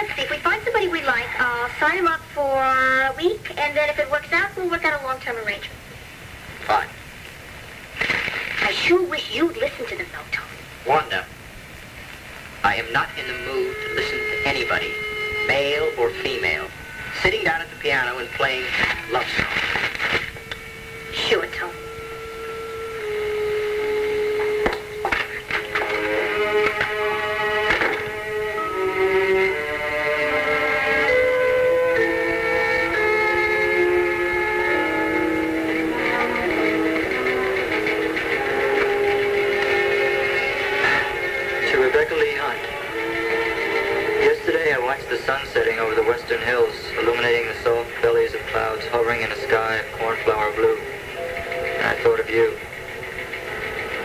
let's see. If we find somebody we like, I'll sign him up for a week, and then if it works out, we'll work out a long-term arrangement. Fine. I sure wish you'd listen to them, though, Tom. Wanda, I am not in the mood to listen to anybody, male or female, sitting down at the piano and playing love songs. Sure, Tom. The sun setting over the western hills, illuminating the soft bellies of clouds hovering in a sky of cornflower blue. And I thought of you.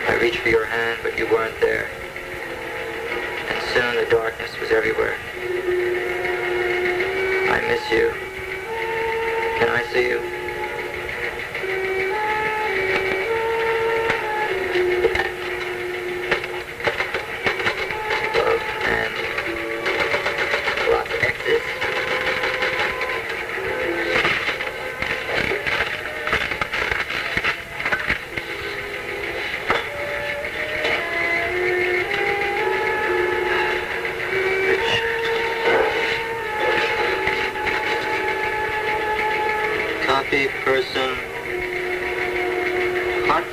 I reached for your hand, but you weren't there. And soon the darkness was everywhere. I miss you. Can I see you? Person Hunt.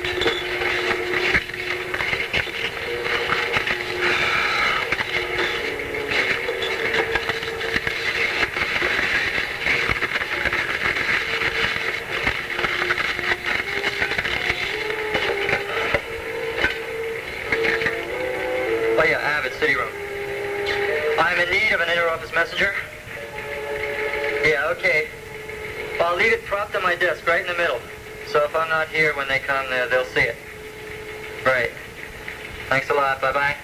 Oh yeah, Abbott, city room. I'm in need of an inter-office messenger. Yeah, okay. I'll leave it propped on my desk, right in the middle. So if I'm not here when they come, they'll see it. Right. Thanks a lot. Bye-bye.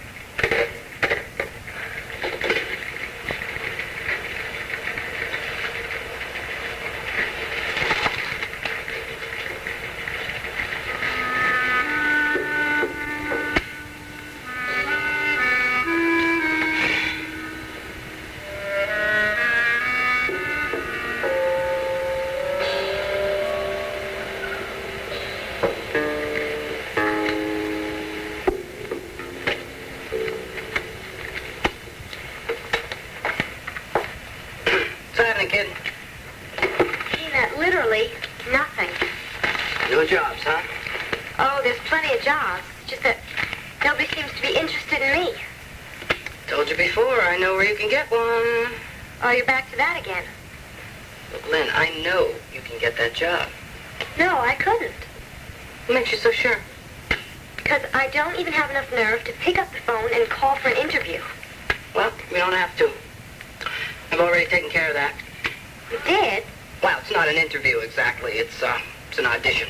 Jobs, huh? Oh, there's plenty of jobs. Just that nobody seems to be interested in me. Told you before, I know where you can get one. Oh, you're back to that again. Look, Lynn, I know you can get that job. No, I couldn't. What makes you so sure? Because I don't even have enough nerve to pick up the phone and call for an interview. Well, you don't have to. I've already taken care of that. You did? Well, it's not an interview exactly. It's an audition.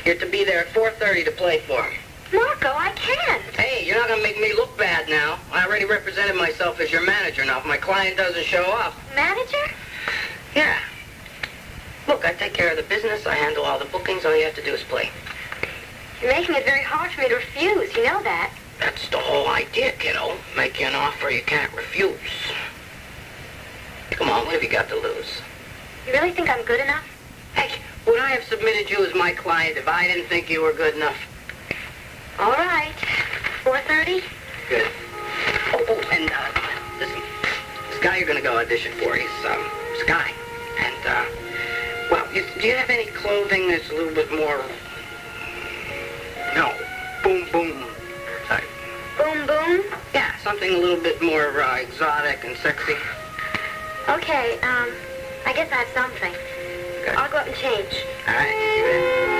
You're to be there at 4:30 to play for him. Marco, I can't. Hey, you're not going to make me look bad now. I already represented myself as your manager. Now, if my client doesn't show up... Manager? Yeah. Look, I take care of the business. I handle all the bookings. All you have to do is play. You're making it very hard for me to refuse. You know that. That's the whole idea, kiddo. Make you an offer you can't refuse. Come on, what have you got to lose? You really think I'm good enough? Hey, would I have submitted you as my client if I didn't think you were good enough? All right. 4:30? Good. Oh, and, listen. This guy you're going to go audition for, he's a guy. And, well, do you have any clothing that's a little bit more... No. Boom, boom. Sorry. Boom, boom? Yeah, something a little bit more exotic and sexy. Okay, I guess I have something. Good. I'll go up and change. All right, you bet.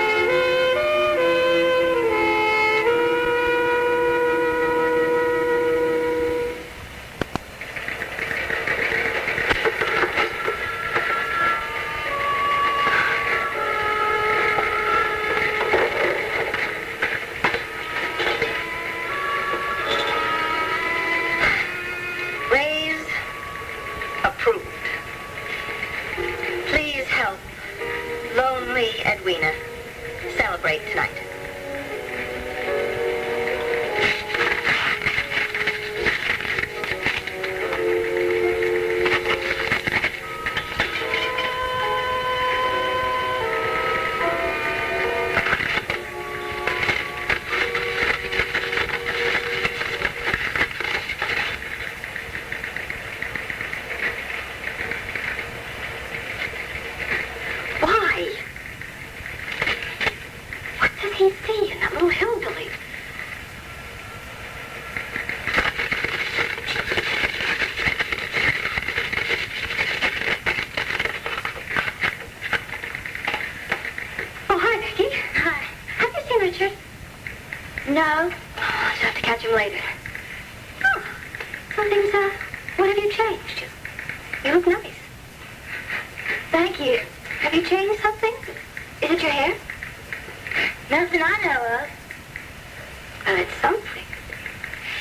Edwina. I'll just have to catch him later. Oh, something's, what have you changed? You look nice. Thank you. Have you changed something? Is it your hair? Nothing I know of. Well, it's something.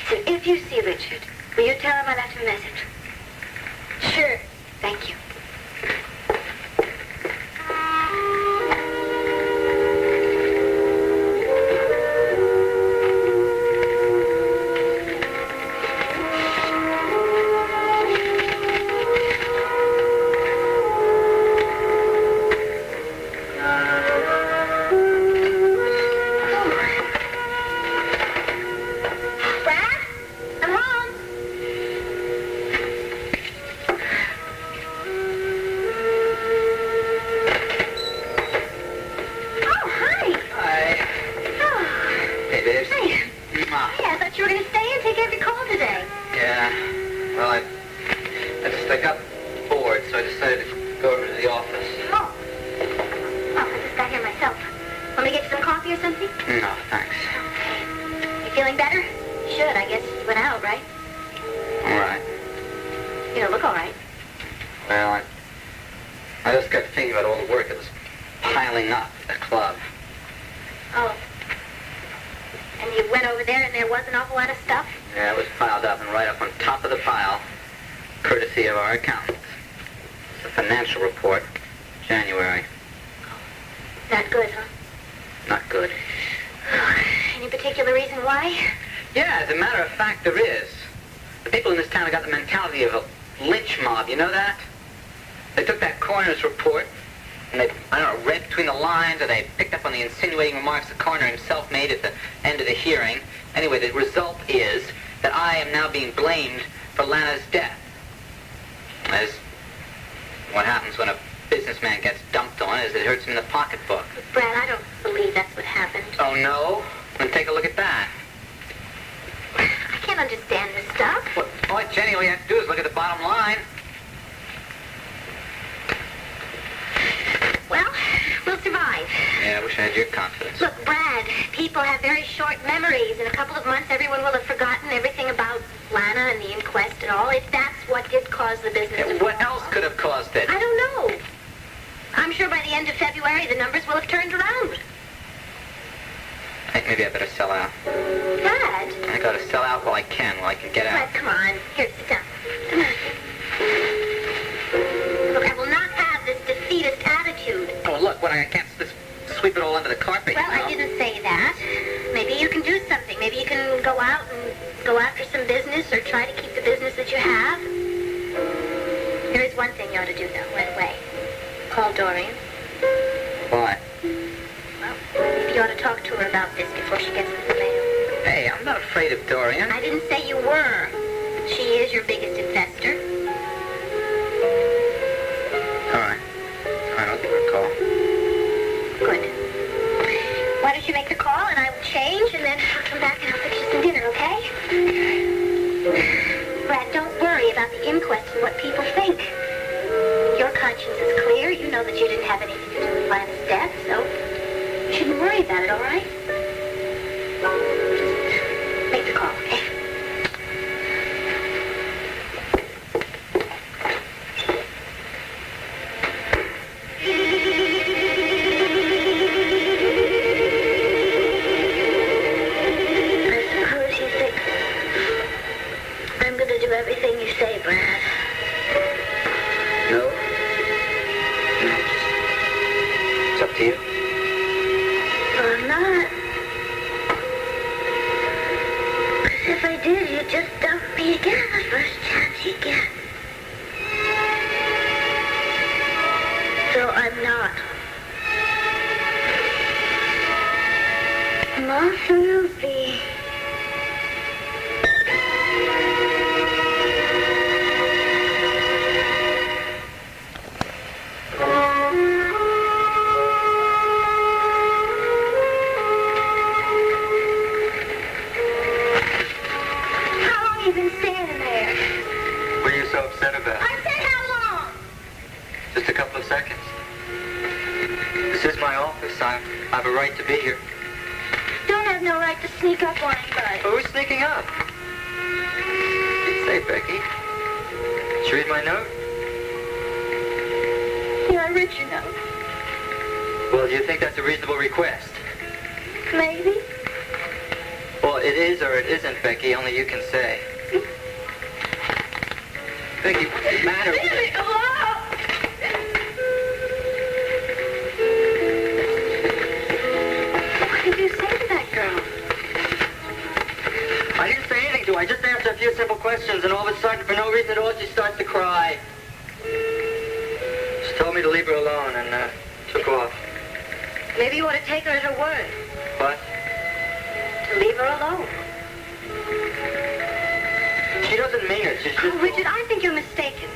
So if you see Richard, will you tell him I left him a message? Sure. Thank you. Call Dorian. Why? Well, maybe you ought to talk to her about this before she gets the mail. Hey, I'm not afraid of Dorian. I didn't say you were. She is your biggest investor. All right, I'll give her a call. Good. Why don't you make the call and I will change and then I'll come back and I'll fix you some dinner, okay? Brad, don't worry about the inquest and what people think. Your conscience is clear. You know that you didn't have anything to do with Lana's death, so you shouldn't worry about it, all right? Just make the call, okay? I suppose you think I'm going to do everything you say, Brad. No. It's up to you. Well, I'm not. 'Cause if I did, you'd just dump me again the first chance you get. So I'm not. Not so you'll be. I have a right to be here. Don't have no right to Bye. Who's sneaking up? Say, Becky. Did you read my note? Yeah, I read your note. Well, do you think that's a reasonable request? Maybe. Well, it is or it isn't, Becky. Only you can say. Becky, what's the matter? Vinnie, hello! What did you say to that girl? I didn't say anything to her. I just asked her a few simple questions, and all of a sudden, for no reason at all, she starts to cry. She told me to leave her alone and took off. Maybe you ought to take her at her word. What? To leave her alone. She doesn't mean it. She's just... Oh, Richard, I think you're mistaken.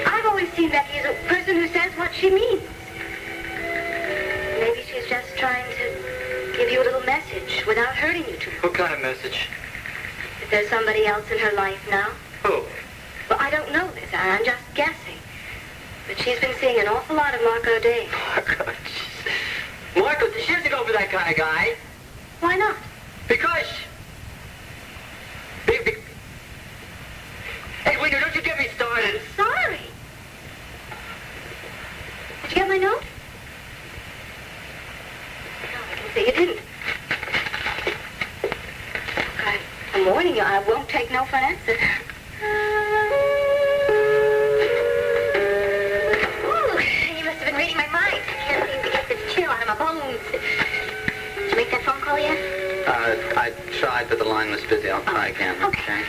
I've always seen Becky as a person who says what she means. Maybe she's just trying to give you a little message without hurting you too much. What kind of message? That there's somebody else in her life now. Who? Well, I don't know this. I'm just guessing. But she's been seeing an awful lot of Marco Dane. Marco, Marco, she doesn't go for that kind of guy. Why not? Because... Edwina, don't you get me started. Sorry. Did you get my note? No, I can see you didn't. I'm warning you, I won't take no for an answer. Ooh, you must have been reading my mind. I can't seem to get this chill out of my bones. Did you make that phone call yet? I tried, but the line was busy. I'll try again. Okay.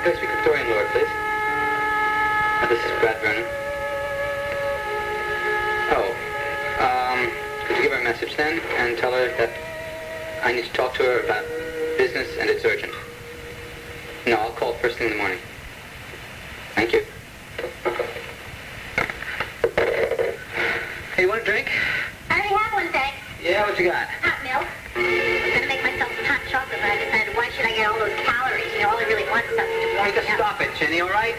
Could I speak with Dorian, Lord, please? This is Vernon. Could you give her a message then and tell her that I need to talk to her about business and it's urgent? No, I'll call first thing in the morning. Thank you. Hey, you want a drink? I already have one, thanks. Yeah, what you got? Hot milk. I was going to make myself some hot chocolate, but I decided, why should I get all those calories? You know, all I really want is something to warm Hey, just me up. stop it, Jenny, all right?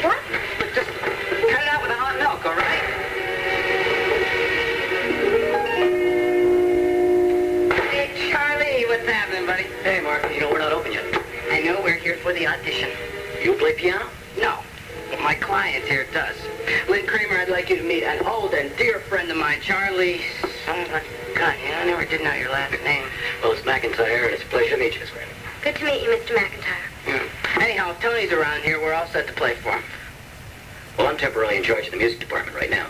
What? Look, just cut it out with the hot milk, all right? Hey, Charley, what's happening, buddy? Hey, Mark, you know we're not open yet. I know we're here for the audition. You play piano? No, but my client here does. Cramer, I'd like you to meet an old and dear friend of mine, Charley. God, yeah, I never did know your last name. Well, it's McIntyre, and it's a pleasure to meet you, Miss Graham. Good to meet you, Mr. McIntyre. Yeah. Anyhow, if Tony's around here, we're all set to play for him. Well, I'm temporarily in charge of the music department right now.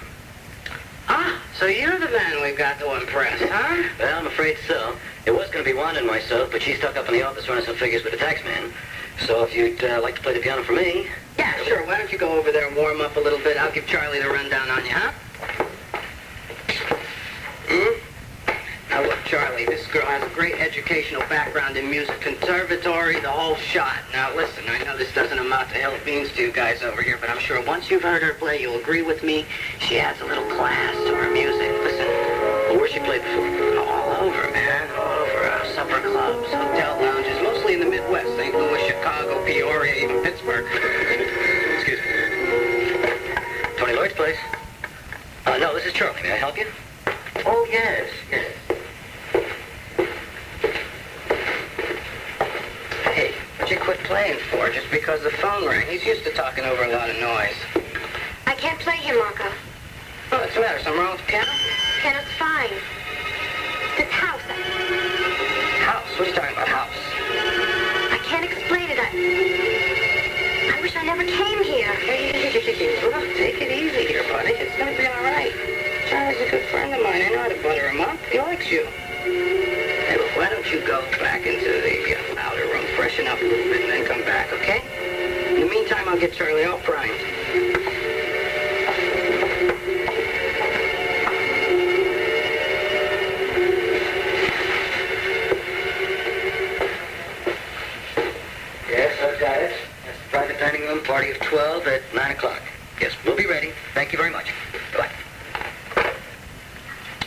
Ah, so you're the man we've got to impress, huh? Well, I'm afraid so. It was going to be Wanda and myself, but she's stuck up in the office running some figures with the tax man. So if you'd like to play the piano for me... Yeah, sure. Why don't you go over there and warm up a little bit? I'll give Charley the rundown on you, huh? Now look, Charley, this girl has a great educational background in music, conservatory, the whole shot. Now listen, I know this doesn't amount to hell beans to you guys over here, but I'm sure once you've heard her play, you'll agree with me. She adds a little class to her music. Listen. Well, where's she played before? All over, man. All over. Supper clubs, hotel lounges, mostly in the Midwest. St. Louis, Chicago, Peoria, even Pittsburgh. Excuse me. Tony Lloyd's place? No, this is Charley. May I help you? Oh, yes, yes. Hey, what'd you quit playing for? Just because the phone rang? He's used to talking over a lot of noise. I can't play him, Marco. Oh, what's the matter? Something wrong with the piano? Piano's fine. This house. House? What are you talking about, house? I can't explain it. I wish I never came here. Hey, look, take it easy here, buddy. It's gonna be all right. Charlie's a good friend of mine. I know how to butter him up. He likes you. Hey, look, why don't you go back into the outer room, freshen up a little bit, and then come back, okay? In the meantime, I'll get Charley all primed. Yes, I've got it. That's the private dining room, party of 12 at 9 o'clock. Yes, we'll be ready. Thank you very much. Bye.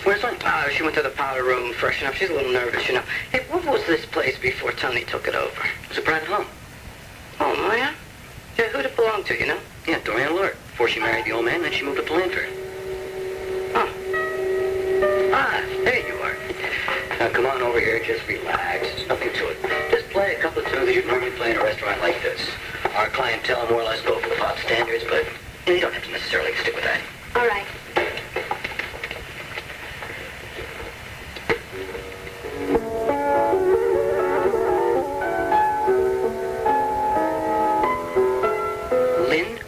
Where's Lana? she went to the powder room, freshen up. She's a little nervous, you know. Hey, what was this place before Tony took it over? It was a private home. Oh, yeah? Yeah, who'd it belong to, you know? Yeah, Dorian Lord. Before she married the old man, then she moved up to Lanford. Oh. Ah, there you are. Now, come on over here. Just relax. There's nothing to it. Just play a couple of tunes that you'd normally play in a restaurant like this. Our clientele more or less go for the pop standards, but you don't have to necessarily stick with that. All right.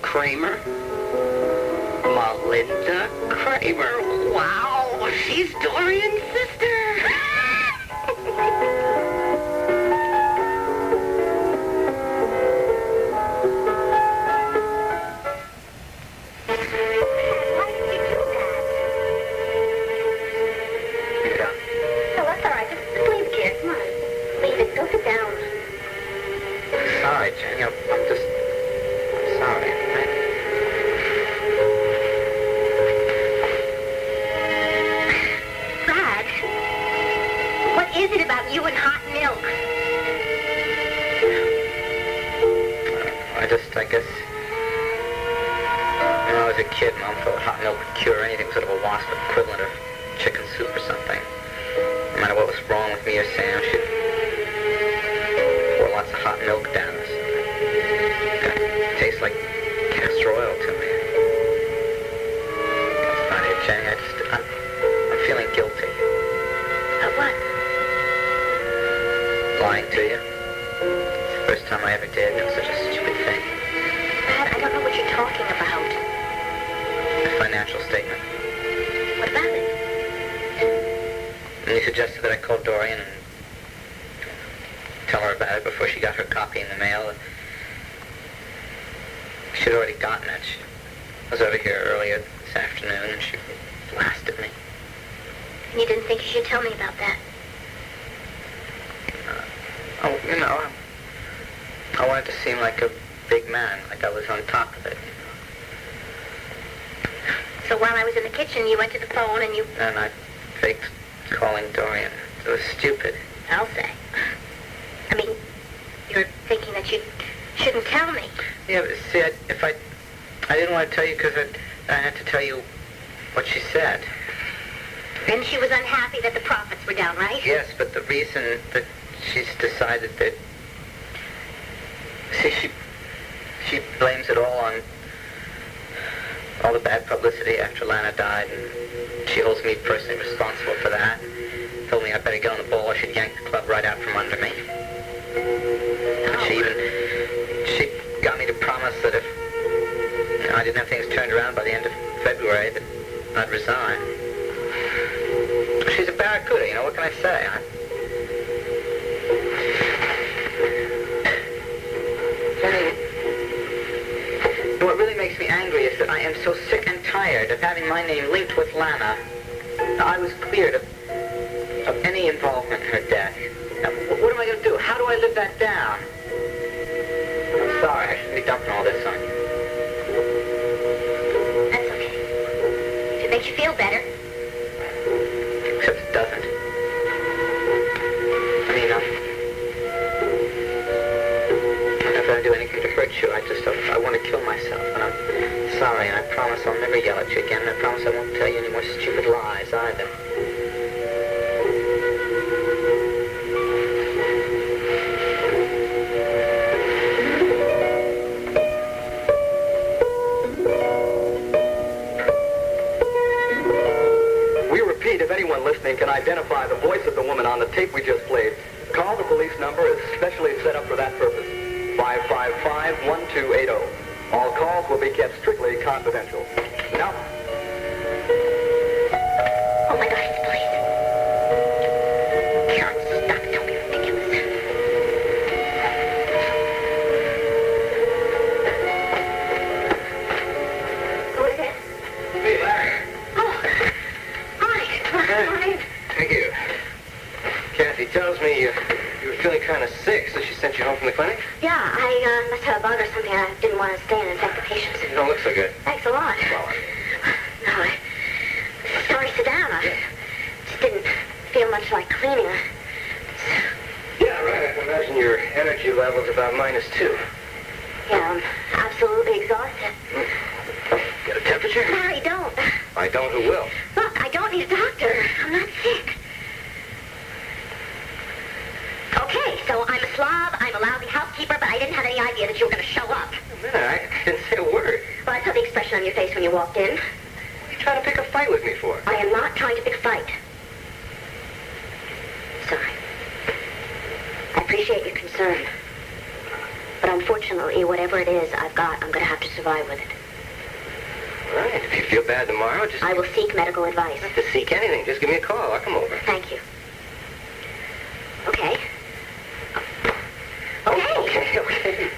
Cramer? Melinda Cramer? Wow, she's Dorian's sister. Oh, that's all right. Just leave it here. Come on. Leave it. Go sit down. Sorry, Jenny. I'm sorry. Brad, what is it about you and hot milk? I guess, when I was a kid, Mom thought hot milk would cure anything, sort of a wasp equivalent of chicken soup or something. No matter what was wrong with me or Sam, she'd pour lots of hot milk down us. It tastes like castor oil to me. It's funny, Jenny, I'm feeling guilty. Of what? Lying to you. It's the first time I ever did. It was such a stupid thing. Brad, I don't know what you're talking about. A financial statement. What about it? And you suggested that I call Dorian and tell her about it before she got her copy in the mail. She'd already gotten it. She was over here earlier this afternoon and she blasted me. And you didn't think you should tell me about that? I wanted to seem like a big man, like I was on top of it. So while I was in the kitchen, you went to the phone and you... And I faked calling Dorian. It was stupid. I'll say. I mean, you're thinking that you shouldn't tell me. Yeah, but see, I didn't want to tell you because I had to tell you what she said. And she was unhappy that the profits were down, right? Yes, but the reason that she's decided that... See, she blames it all on all the bad publicity after Lana died, and she holds me personally responsible for that. Told me I better get on the ball or she'd yank the club right out from under me. She got me to promise that if I didn't have things turned around by the end of February, that I'd resign. She's a barracuda, you know, what can I say? What really makes me angry is that I am so sick and tired of having my name linked with Lana. I was cleared of any involvement in her death. Now, what am I going to do? How do I live that down? I'm sorry, I shouldn't be dumping all this on you. That's okay. If it makes you feel better. Except it doesn't. I mean, if I do anything to hurt you, I want to kill myself. And I'm sorry, and I promise I'll never yell at you again. And I promise I won't tell you any more stupid lies either. If anyone listening can identify the voice of the woman on the tape we just played, call the police number is specially set up for that purpose. 555-1280. All calls will be kept strictly confidential. Now... Oh my God, it's the police. Gerald, stop. Don't be ridiculous. Who is it? Hey, Larry. Thank you. Kathy tells me you were feeling kind of sick, so she sent you home from the clinic? Yeah, I must have a bug or something. I didn't want to stay and infect the patients. You don't look so good. Thanks a lot. Well, No, sorry, sit down. I just didn't feel much like cleaning. Yeah, right. I can imagine your energy level's about -2. Yeah, I'm absolutely exhausted. Get a temperature? Harry, don't. I don't, who will? Look, I don't need a doctor. I'm not sick. Okay, so I'm a slob, I'm a lousy housekeeper, but I didn't have any idea that you were going to show up. Wait a minute, I didn't say a word. Well, I saw the expression on your face when you walked in. What are you trying to pick a fight with me for? I am not trying to pick a fight. Sorry. I appreciate your concern. But unfortunately, whatever it is I've got, I'm going to have to survive with it. All right, if you feel bad tomorrow, just... I will seek medical advice. You don't have to seek anything. Just give me a call. I'll come over. Thank you. Okay. Okay. Okay.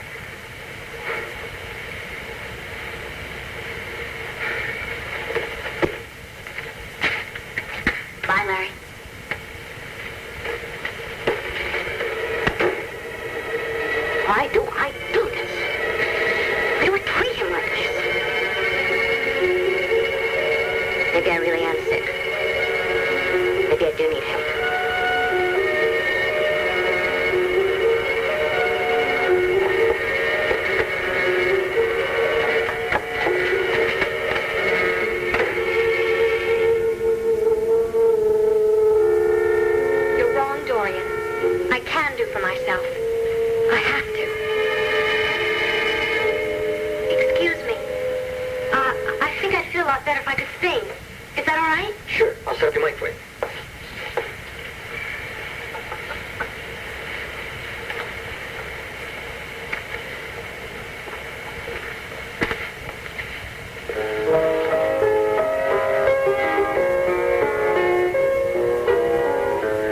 Bye, Larry. Why do I do this? Why do I treat him like this? Maybe I really am sick. Maybe I do need help. You're wrong, Dorian. I can do for myself. I have to. Excuse me. I think I'd feel a lot better if I could sing. Is that all right? Sure. I'll set up your mic for you.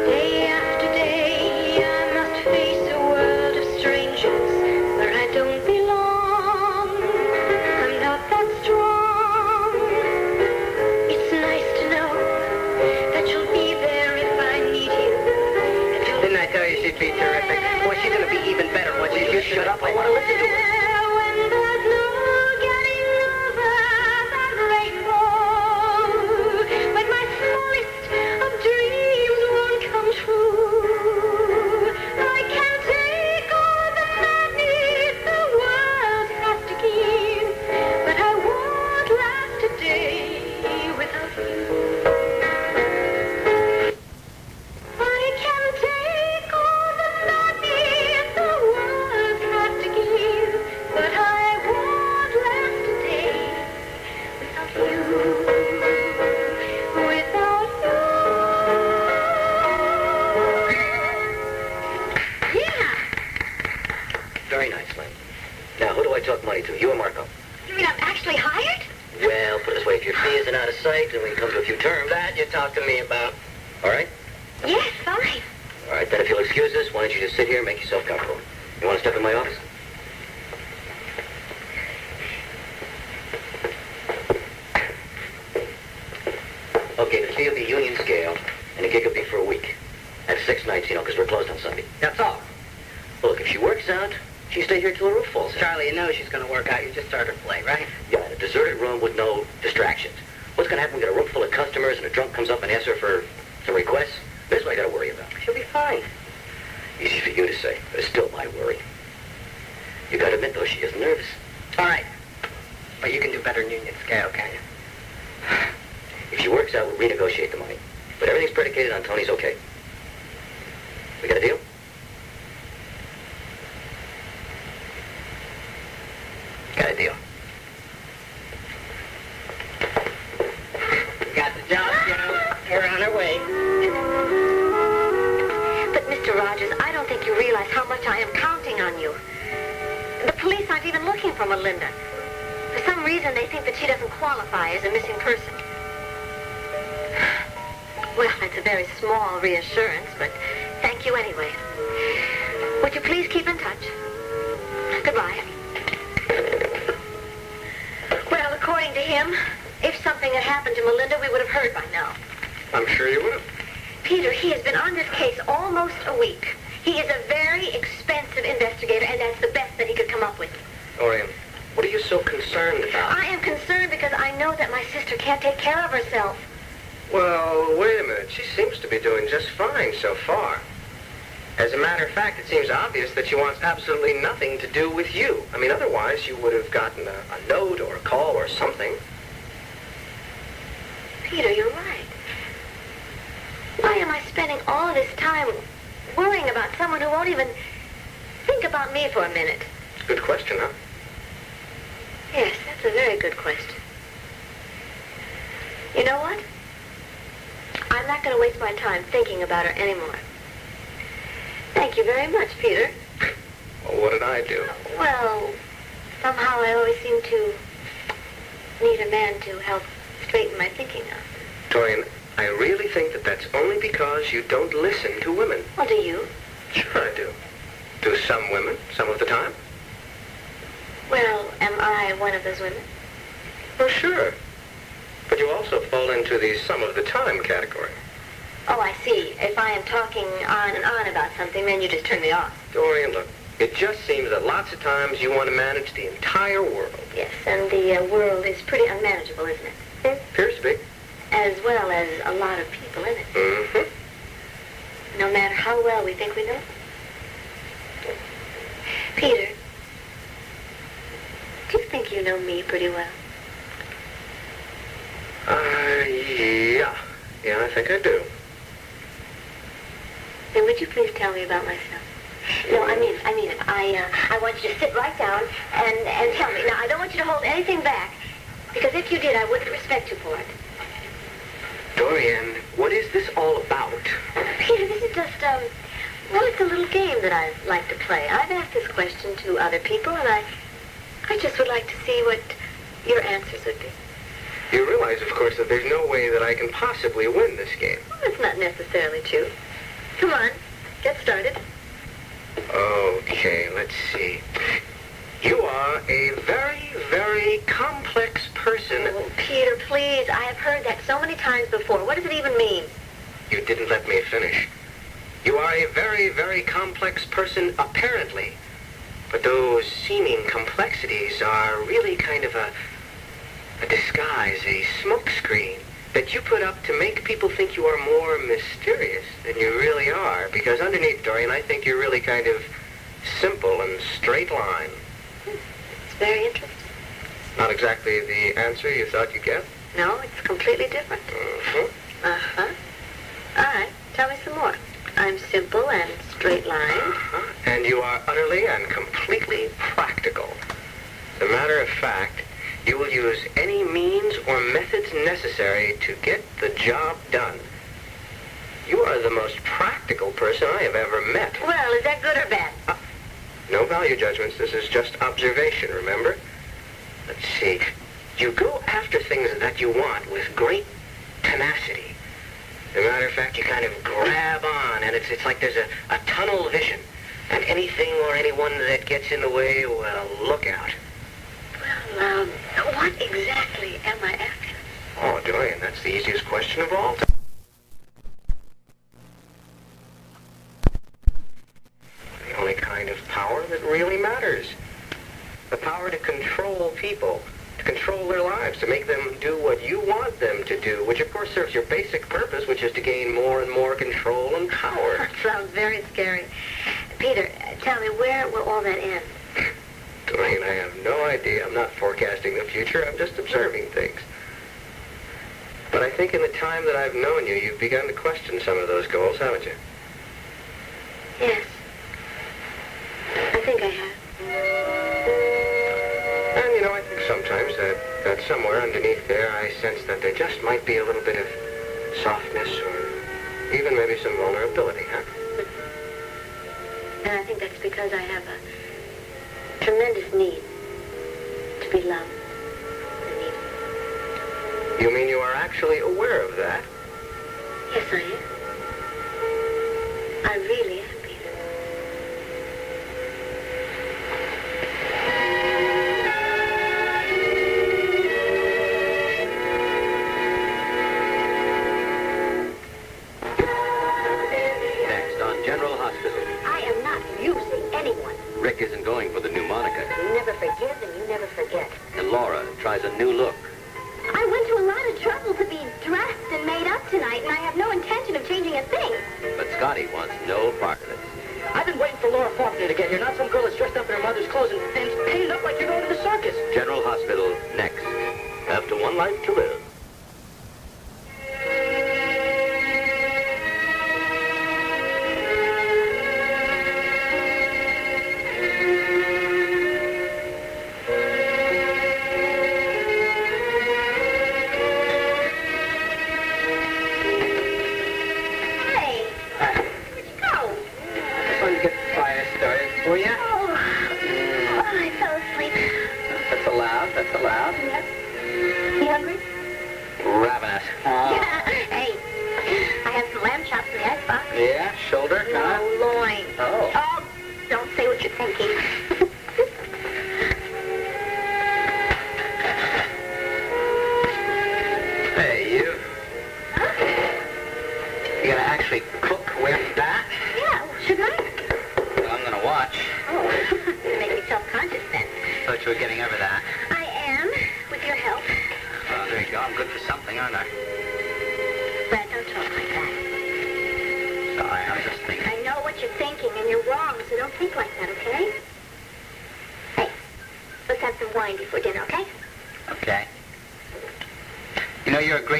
Day after day, I must face a world of strangers where I don't belong. I'm not that strong. It's nice to know that you'll be there if I need you. Didn't I tell you she'd be terrific? Boy, she's going to be even better once she's used to Shut up. I want to listen to her. When there's no getting over that rainbow, when my smallest of dreams won't come true, I can take all the madness the world has to give, but I won't last a day without you. I can take all the madness the world has to give, but I won't last a day without you. Without you. Yeah. Very nice, Lynn. Now, who do I talk money to? You or Marco? You mean I'm actually hired? Well, put it this way. If your fee isn't out of sight, and we can come to a few terms, That you talk to me about. all right? Yes, fine. All right, then if you'll excuse us, why don't you just sit here and make yourself comfortable? You want to step in my office? Okay, the fee will be union scale, and the gig will be for a week. That's 6 nights, because we're closed on Sunday. That's all. Well, look, if she works out, she stay here till the roof falls in. Charlie, you know she's going to work out. You just start her play, right? Yeah, in a deserted room with no distractions. What's going to happen? We got a room full of customers, and a drunk comes up and asks her for some requests. This is what I got to worry about. She'll be fine. Easy for you to say, but it's still my worry. You got to admit, though, she is nervous. All right. But you can do better than union scale, can you? If she works out, we'll renegotiate the money. But everything's predicated on Tony's okay. We got a deal? Got a deal. Got the job, Joe. We're on our way. But, Mr. Rogers, I don't think you realize how much I am counting on you. The police aren't even looking for Melinda. For some reason, they think that she doesn't qualify as a missing person. Well, it's a very small reassurance, but thank you anyway. Would you please keep in touch? Goodbye. Well, according to him, if something had happened to Melinda, we would have heard by now. I'm sure you would have. Peter, he has been on this case almost a week. He is a very expensive investigator, and that's the best that he could come up with. Dorian, what are you so concerned about? I am concerned because I know that my sister can't take care of herself. Well, wait a minute. She seems to be doing just fine so far. As a matter of fact, it seems obvious that she wants absolutely nothing to do with you. I mean, otherwise you would have gotten a note or a call or something. Peter, you're right. Why am I spending all this time worrying about someone who won't even think about me for a minute? Good question, huh? Yes, that's a very good question. You know what? I'm not going to waste my time thinking about her anymore. Thank you very much, Peter. Well, what did I do? Well, somehow I always seem to need a man to help straighten my thinking out. Dorian, I really think that that's only because you don't listen to women. Well, do you? Sure I do. Do some women, some of the time. Well, am I one of those women? Oh, sure. But you also fall into the some of the time category. Oh, I see. If I am talking on and on about something, then you just turn me off. Dorian, look, it just seems that lots of times you want to manage the entire world. Yes, and the world is pretty unmanageable, isn't it? Appears to be. As well as a lot of people in it. Mm-hmm. No matter how well we think we know. Peter, do you think you know me pretty well? Yeah. Yeah, I think I do. Then would you please tell me about myself? No, I mean it. I want you to sit right down and tell me. Now, I don't want you to hold anything back, because if you did, I wouldn't respect you for it. Dorian, what is this all about? Peter, this is just, well, it's a little game that I like to play. I've asked this question to other people, and I just would like to see what your answers would be. You realize, of course, that there's no way that I can possibly win this game. Well, that's not necessarily true. Come on, get started. Okay, let's see. You are a very, very complex person. Oh, Peter, please. I have heard that so many times before. What does it even mean? You didn't let me finish. You are a very, very complex person, apparently. But those seeming complexities are really kind of a disguise, a smokescreen that you put up to make people think you are more mysterious than you really are. Because underneath, Dorian, I think you're really kind of simple and straight line. It's very interesting. Not exactly the answer you thought you'd get? No, it's completely different. Mm-hmm. Uh-huh. All right, tell me some more. I'm simple and straight line. Uh-huh. And you are utterly and completely practical. As a matter of fact, you will use any means or methods necessary to get the job done. You are the most practical person I have ever met. Well, is that good or bad? No value judgments. This is just observation, remember? Let's see. You go after things that you want with great tenacity. As a matter of fact, you kind of grab on, and it's like there's a tunnel vision. And anything or anyone that gets in the way, well, look out. Well, what exactly am I after? Oh, Dorian, that's the easiest question of all. The only kind of power that really matters. The power to control people, to control their lives, to make them do what you want them to do, which of course serves your basic purpose, which is to gain more and more control and power. That sounds very scary. Peter, tell me, where will all that end? Dorian, I have no idea. I'm not forecasting the future. I'm just observing things. But I think in the time that I've known you, you've begun to question some of those goals, haven't you? Yes. I think I have. And, you know, I think sometimes that somewhere underneath there, I sense that there just might be a little bit of softness or even maybe some vulnerability, huh? And I think that's because I have a tremendous need to be loved and needed. You mean you are actually aware of that? Yes, I am. I really am, Peter. Next on General Hospital. I am not using anyone. Rick isn't going for the new moniker. You never forgive and you never forget. And Laura tries a new look. I went to a lot of trouble to be dressed and made up Scotty wants no part of it. I've been waiting for Laura Faulkner to get here, not some girl that's dressed up in her mother's clothes and painted up like you're going to the circus. General Hospital next. After one life to live.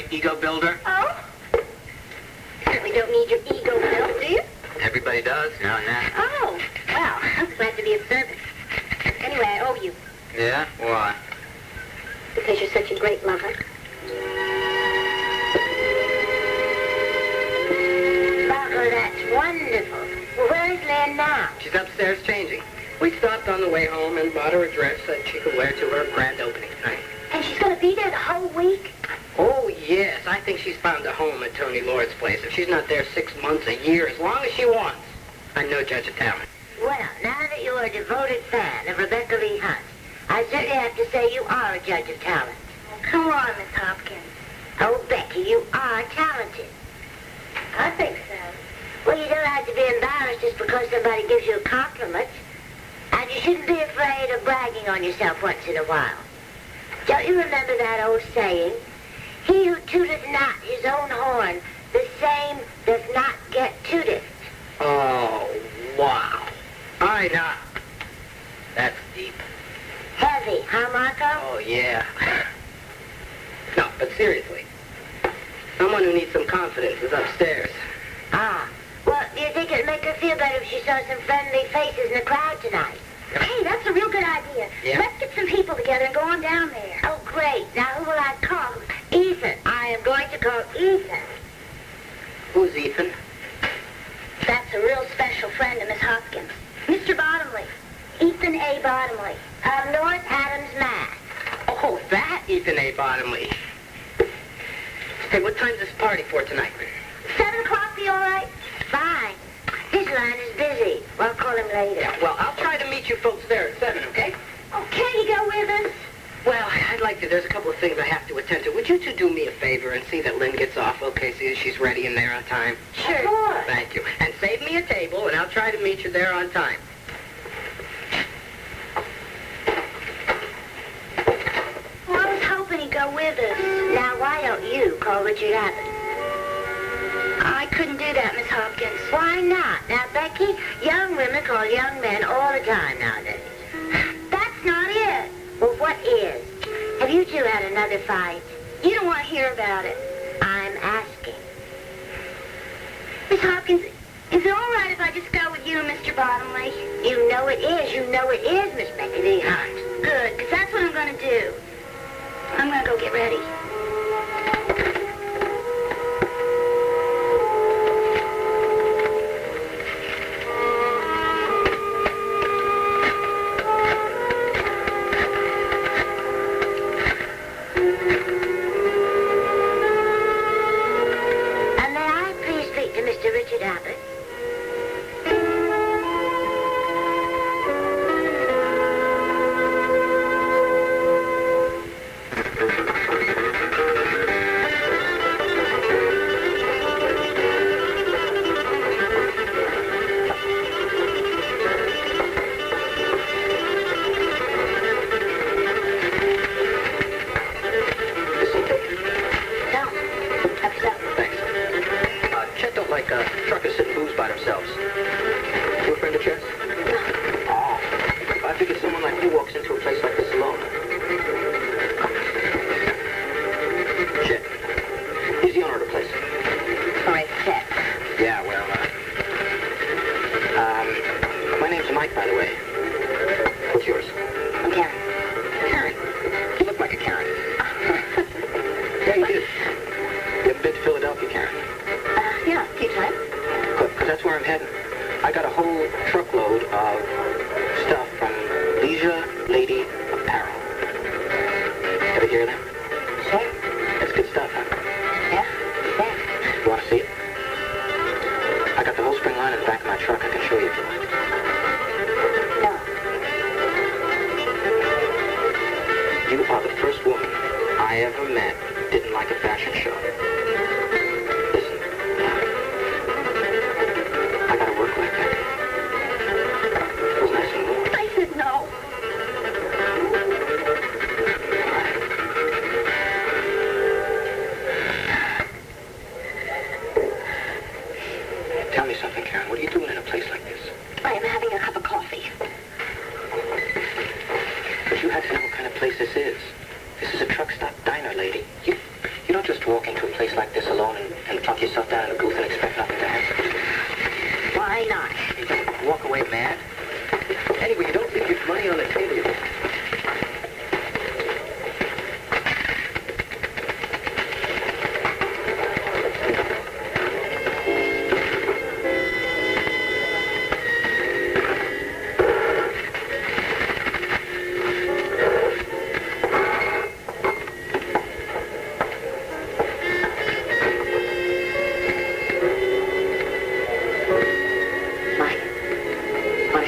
Ego builder? Oh? Certainly don't need your ego built, do you? Everybody does, now and then. Oh, well, I'm glad to be of service. Anyway, I owe you. Yeah? Why? Because you're such a great lover. Oh, that's wonderful. Well, where is Lan now? She's upstairs changing. We stopped on the way home and bought her a dress that she could wear to her grand opening tonight. And she's going to be there the whole week? Oh, yes. I think she's found a home at Tony Lord's place. If she's not there 6 months, a year, as long as she wants. I'm no judge of talent. Well, now that you're a devoted fan of Rebecca Lee Hunt, I certainly have to say you are a judge of talent. Come on, Miss Hopkins. Oh, Becky, you are talented. I think so. Well, you don't have to be embarrassed just because somebody gives you a compliment. And you shouldn't be afraid of bragging on yourself once in a while. Don't you remember that old saying? He who tooteth not his own horn, the same does not get tooted. Oh, wow. I know. That's deep. Heavy, huh, Marco? Oh, yeah. No, but seriously. Someone who needs some confidence is upstairs. Ah. Well, do you think it'd make her feel better if she saw some friendly faces in the crowd tonight? Hey, that's a real good idea. Yeah. Let's get some people together and go on down there. Oh, great. Now, who will I call? Ethan. I am going to call Ethan. Who's Ethan? That's a real special friend of Miss Hopkins. Mr. Bottomley. Ethan A. Bottomley. Of North Adams, Mass. Oh, that Ethan A. Bottomley. Hey, what time's this party for tonight? 7 o'clock, be all right? Fine. His line is busy. I'll call him later. Well, I'll try to meet you folks there at 7, okay? Oh, can you go with us? Well, I'd like to. There's a couple of things I have to attend to. Would you two do me a favor and see that Lynn gets off, okay? See that she's ready and there on time? Sure. Of course. Thank you. And save me a table, and I'll try to meet you there on time. Well, I was hoping he'd go with us. Now, why don't you call Richard Abbott? I couldn't do that, Miss Hopkins. Why not? Now, Becky, young women call young men all the time nowadays. That's not it. Well, what is? Have you two had another fight? You don't want to hear about it. I'm asking. Miss Hopkins, is it all right if I just go with you and Mr. Bottomley? You know it is. You know it is, Miss Becky Lee Hunt. Good, because that's what I'm going to do. I'm going to go get ready. Truckers sitting booze by themselves. You a friend of Chess? Oh. I figured someone like you walks into a place like this alone. Shit. He's the owner of the place. All right, Chet. Yeah, well, my name's Mike, by the way. What's yours? I'm Karen. Karen. You look like a Karen. Yeah, you do. You ever been to Philadelphia, Karen? Yeah, a few times. Good, because that's where I'm heading. I got a whole truckload of stuff from Leisure Lady Apparel. Ever hear of them? Sure. That's good stuff, huh? Yeah? Yeah. You want to see it? I got the whole spring line in the back of my truck. I can show you if you like. No. You are the first woman I ever met didn't like a fashion show. Listen, I gotta work like that. It was nice and warm. I said no. Tell me something, Karen. What are you doing in a place like this? I am having a cup of coffee. But you had to know what kind of place this is. This is a truck stop diner, lady. You don't just walk into a place like this alone and plunk yourself down in a booth and expect nothing to happen. Why not? You don't walk away mad. Anyway, you don't leave your money on the table.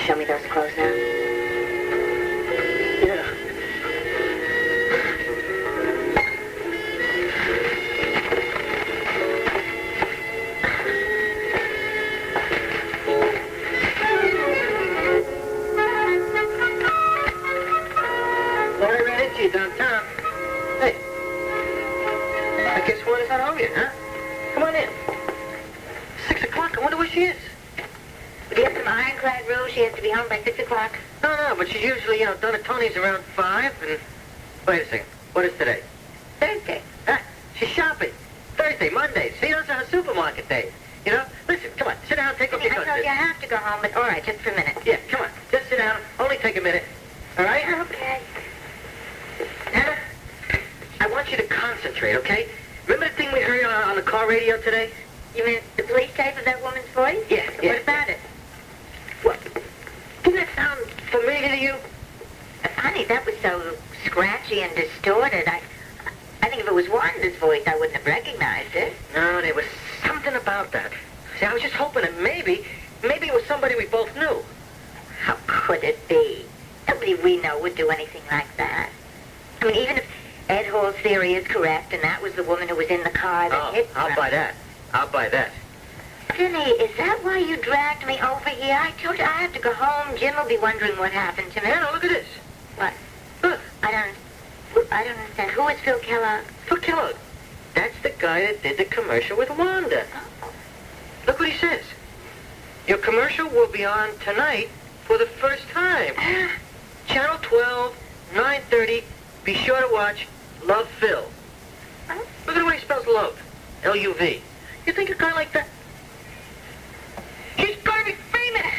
Show me those clothes now. Yeah. Thought I ran into you downtown. Hey. I guess Wanda's not home yet, huh? Come on in. 6 o'clock. I wonder where she is. Do you have some ironclad rules? She has to be home by 6 o'clock? No, but she's usually, done at Tony's around 5, and... Wait a second. What is today? Thursday. Huh? She's shopping. Thursday, Monday. See, those are her supermarket days. Listen, come on. Sit down, take off your I coat. told you I have to go home, but all right, just for a minute. Yeah, come on. Just sit down. Only take a minute. All right? Okay. Hannah, I want you to concentrate, okay? Remember the thing we heard on the car radio today? You mean the police tape of that woman's voice? Yeah. What about it? What? Didn't that sound familiar to you? Honey, that was so scratchy and distorted. I think if it was Wanda's voice, I wouldn't have recognized it. No, there was something about that. See, I was just hoping that maybe it was somebody we both knew. How could it be? Nobody we know would do anything like that. I mean, even if Ed Hall's theory is correct, and that was the woman who was in the car that hit I'll buy that. I'll buy that. Vinnie, is that why you dragged me over here? I told you I have to go home. Jim will be wondering what happened to me. Hannah, look at this. What? Look. I don't understand. Who is Phil Kellogg? Phil Kellogg. That's the guy that did the commercial with Wanda. Oh. Look what he says. Your commercial will be on tonight for the first time. Channel 12, 9:30. Be sure to watch Love Phil. Huh? Look at the way he spells love. L-U-V. You think a guy like that? He's gonna be famous!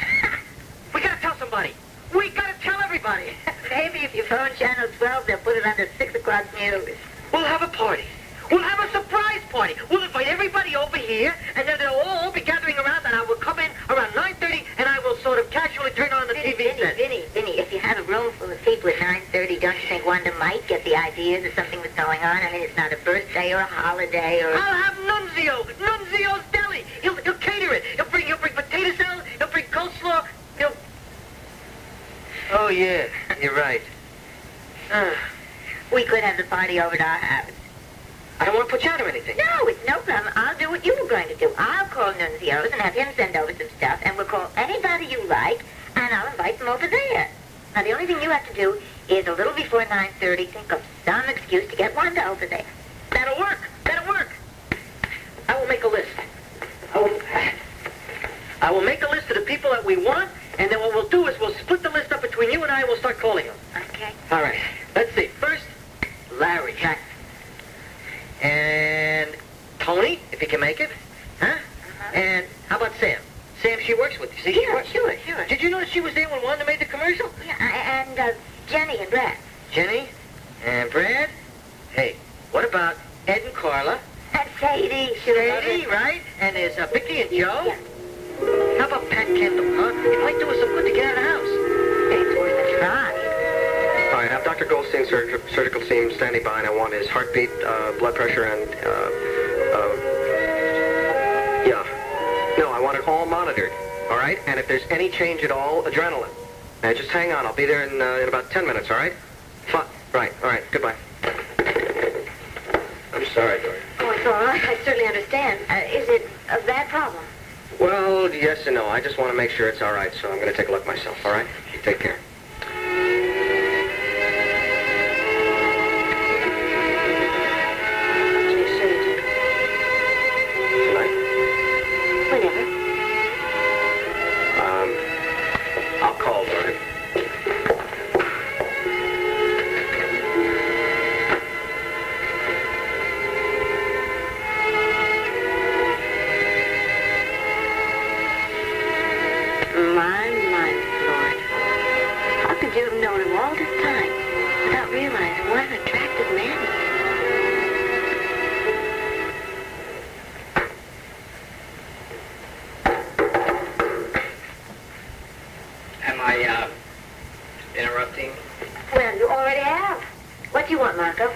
We gotta tell somebody. We gotta tell everybody. Maybe if you phone Channel 12, they'll put it on the 6 o'clock news. We'll have a party. We'll have a surprise party. We'll invite everybody over here, and then they'll all be gathering around, and I will come in around 9:30, and I will sort of casually turn on the TV set. Vinnie, if you have a room full of people at 9:30, don't you think Wanda might get the idea that something was going on? I mean, it's not a birthday or a holiday or... I'll have Nunzio's Deli. He'll cater it. He'll bring potato salad. He'll bring coleslaw. Oh, yeah, you're right. We could have the party over at our house. I don't want to put you out or anything. No, it's no problem. I'll do what you were going to do. I'll call Nunzio's and have him send over some stuff, and we'll call anybody you like, and I'll invite them over there. Now, the only thing you have to do is a little before 9:30, think of some excuse to get Wanda over there. That'll work. I will make a list. I will make a list of the people that we want, and then what we'll do is we'll split the list up between you and I, and we'll start calling them. Okay. All right. Let's see. First, Larry. And Tony, if he can make it. Huh? Uh-huh. And how about Sam? Sam, she works with you. See, she works. Sure. Did you know she was there when Wanda made the commercial? Yeah, and Jenny and Brad. Jenny and Brad. Hey, what about Ed and Carla? And Sadie. Sadie, right? And there's Becky and Joe. Yeah. How about Pat Kendall, huh? It might do us some good to get out of the house. It's worth a try. All right, I have Dr. Goldstein's surgical team standing by, and I want his heartbeat, blood pressure, and, No, I want it all monitored, all right? And if there's any change at all, adrenaline. Now, just hang on. I'll be there in about 10 minutes, all right? Fine. Right, all right. Goodbye. I'm sorry, Dorian. Oh, it's all right. I certainly understand. Is it a bad problem? Well, yes and no. I just want to make sure it's all right, so I'm going to take a look myself, all right? You take care. Tonight? Whenever. I'll call, Dorian. My, Lord. How could you have known him all this time without realizing what an attractive man he is? Am I, interrupting? Well, you already have. What do you want, Marco?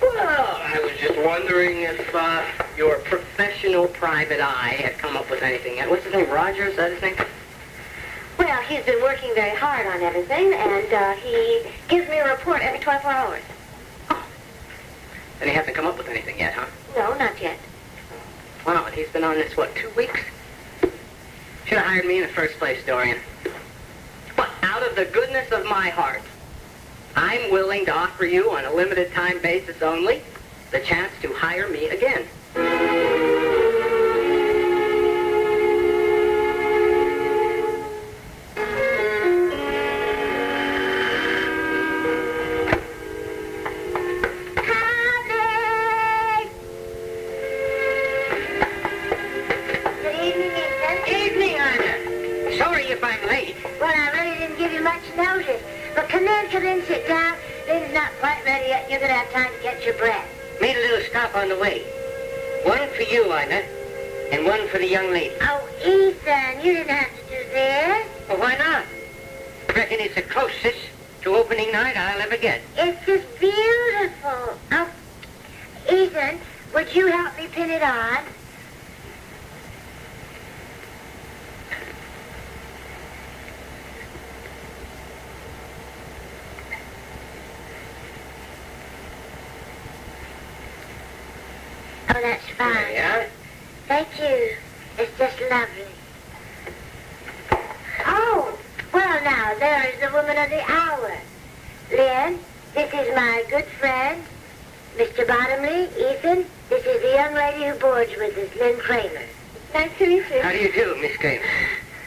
Well, I was just wondering if, your professional private eye had come up with anything yet. What's his name, Roger? Is that his name? Well, he's been working very hard on everything, and he gives me a report every 24 hours. And he hasn't come up with anything yet, huh? No, not yet. Wow, and he's been on this, 2 weeks? Should have hired me in the first place, Dorian. But out of the goodness of my heart, I'm willing to offer you on a limited time basis only the chance to hire me again. Come in, sit down. Lynn's not quite ready yet. You're going to have time to get your breath. Made a little stop on the way. One for you, Lana, and one for the young lady. Oh, Ethan, you didn't have to do this. Well, why not? I reckon it's the closest to opening night I'll ever get. It's just beautiful. Oh, Ethan, would you help me pin it on? Oh, that's fine. There you are. Thank you. It's just lovely. Oh, well now, there is the woman of the hour. Lynn, this is my good friend, Mr. Bottomley. Ethan, this is the young lady who boards with us, Lynn Cramer. Nice to meet you. How do you do, Miss Cramer?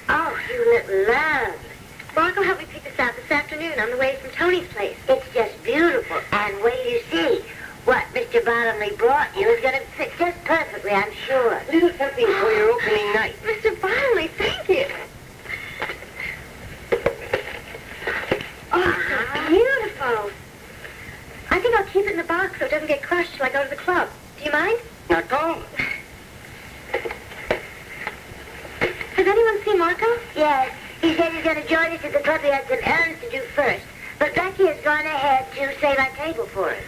Oh, you look lovely. Marco helped me pick this out this afternoon on the way from Tony's place. It's just beautiful. And wait till you see. What Mr. Bottomley brought you is going to fit just perfectly, I'm sure. Little something for your opening night. Mr. Bottomley, thank you. Oh, so beautiful. I think I'll keep it in the box so it doesn't get crushed till I go to the club. Do you mind? Not at all. Has anyone seen Marco? Yes, he said he's going to join us at the club. He had some errands to do first. But Becky has gone ahead to save our table for us.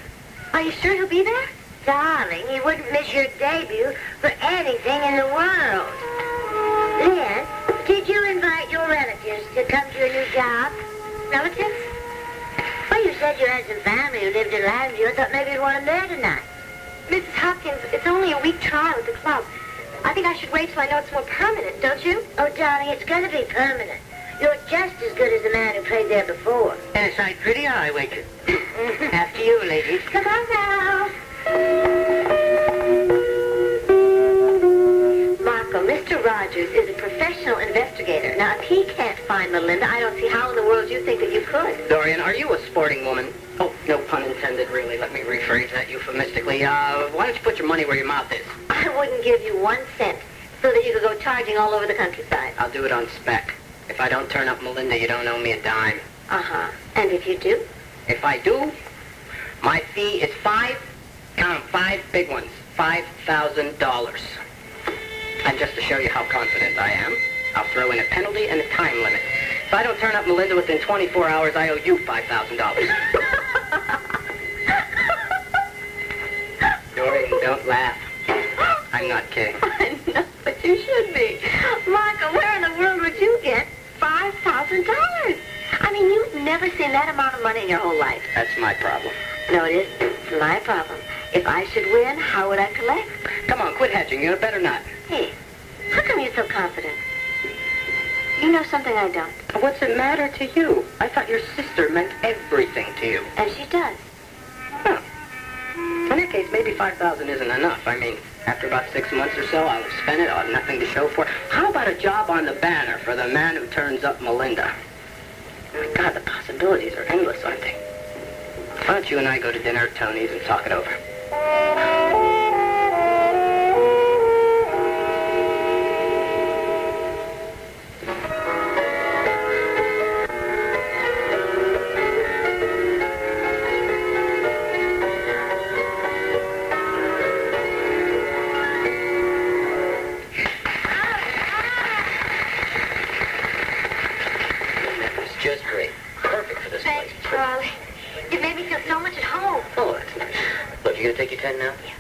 Are you sure he'll be there? Darling, he wouldn't miss your debut for anything in the world. Lynn, did you invite your relatives to come to your new job? Relatives? Well, you said you had some family who lived around you. I thought maybe you'd want them there tonight. Mrs. Hopkins, it's only a week trial at the club. I think I should wait till I know it's more permanent, don't you? Oh, darling, it's going to be permanent. You're just as good as the man who played there before. And a sight pretty, I wager. After you, ladies. Come on now. Marco, Mr. Rogers is a professional investigator. Now, if he can't find Melinda, I don't see how in the world you think that you could. Dorian, are you a sporting woman? Oh, no pun intended, really. Let me rephrase that euphemistically. Why don't you put your money where your mouth is? I wouldn't give you 1 cent so that you could go charging all over the countryside. I'll do it on spec. If I don't turn up Melinda, you don't owe me a dime. Uh-huh. And if you do? If I do, my fee is count 5 big ones, $5,000. And just to show you how confident I am, I'll throw in a penalty and a time limit. If I don't turn up Melinda within 24 hours, I owe you $5,000. Dorian, don't laugh. I'm not kidding. I know, but you should be. Marco, where in the world would you get $5,000? I mean, you've never seen that amount of money in your whole life. That's my problem. No, it isn't. It's my problem. If I should win, how would I collect? Come on, quit hedging. You better not. Hey, how come you're so confident? You know something I don't. What's it matter to you? I thought your sister meant everything to you. And she does. Huh. In that case, maybe 5,000 isn't enough. I mean, after about 6 months or so, I'll have spent it. I'll have nothing to show for it. How about a job on the banner for the man who turns up Melinda? Oh my God, the possibilities are endless, aren't they? Why don't you and I go to dinner at Tony's and talk it over? Just great. Perfect for this Thanks, place. Charley. You made me feel so much at home. Oh, that's nice. Look, you gonna take your 10 now? Yeah.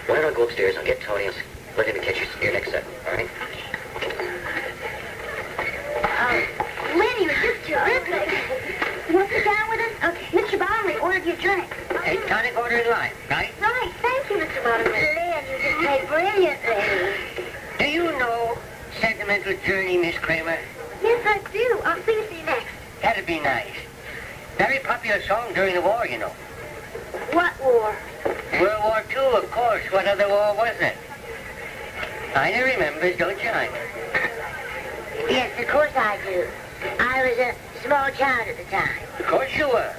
Why don't I go upstairs and I'll get Tony and let him catch your next set, all right? Lenny, was just terrific. You want to sit down with us? Okay. Mr. Bottomley ordered your drink. Hey, tonic order in line, right? Right. Thank you, Mr. Bottomley. Lynn, you just played brilliantly. Do you know Sentimental Journey, Miss Cramer? Yes, I do. I'll see you next. That'd be nice. Very popular song during the war, you know. What war? World War II, of course. What other war was it? Ina remembers, don't you, Ina? Yes, of course I do. I was a small child at the time. Of course you were.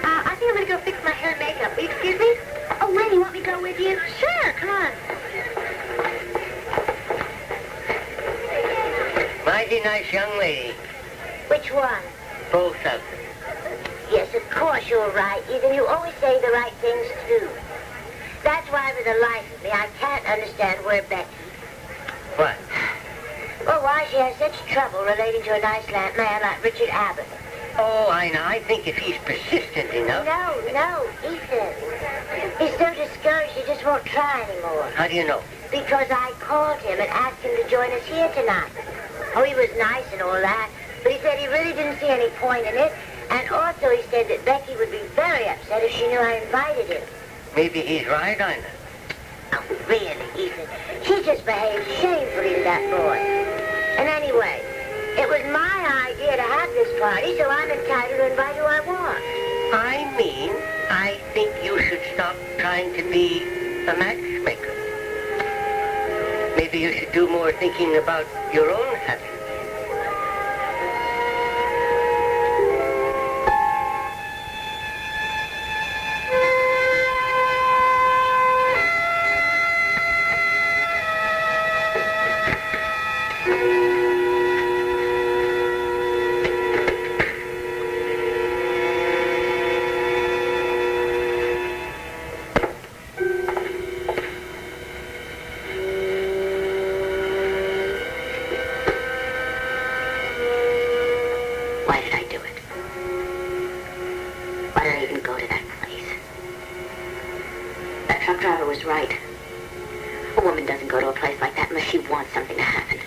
I think I'm going to go fix my hair and makeup. Will you excuse me? Oh, Lenny, you want me to go with you? Sure, come on. Mighty nice young lady. Which one? Both of them. Yes, of course you're right. Ethan, you always say the right things, too. That's why, for the life of me, I can't understand where Becky... What? Well, why she has such trouble relating to a nice man like Richard Abbott. Oh, Ina, I think if he's persistent enough... No, Ethan. He's so discouraged he just won't try anymore. How do you know? Because I called him and asked him to join us here tonight. Oh, he was nice and all that, but he said he really didn't see any point in it, and also he said that Becky would be very upset if she knew I invited him. Maybe he's right, Ina. Oh, really, Ethan? She just behaved shamefully to that boy. And anyway, it was my idea to have this party, so I'm entitled to invite who I want. I mean, I think you should stop trying to be a matchmaker. Maybe you should do more thinking about your own happiness. Right. A woman doesn't go to a place like that unless she wants something to happen.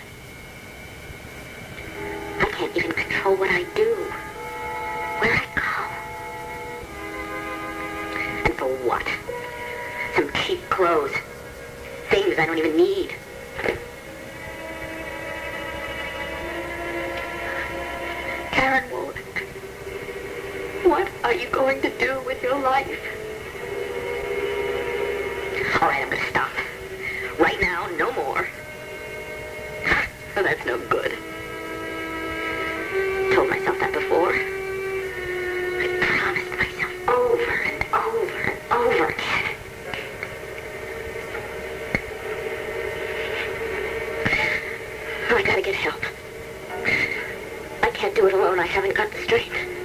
I can't even control what I do, where I go. And for what? Some cheap clothes. Things I don't even need. Karen Wolek, what are you going to do with your life? All right, I'm going to stop. Right now, no more. Well, that's no no good. Told myself that before. I promised myself over and over and over again. Oh, I gotta get help. I can't do it alone. I haven't got the strength.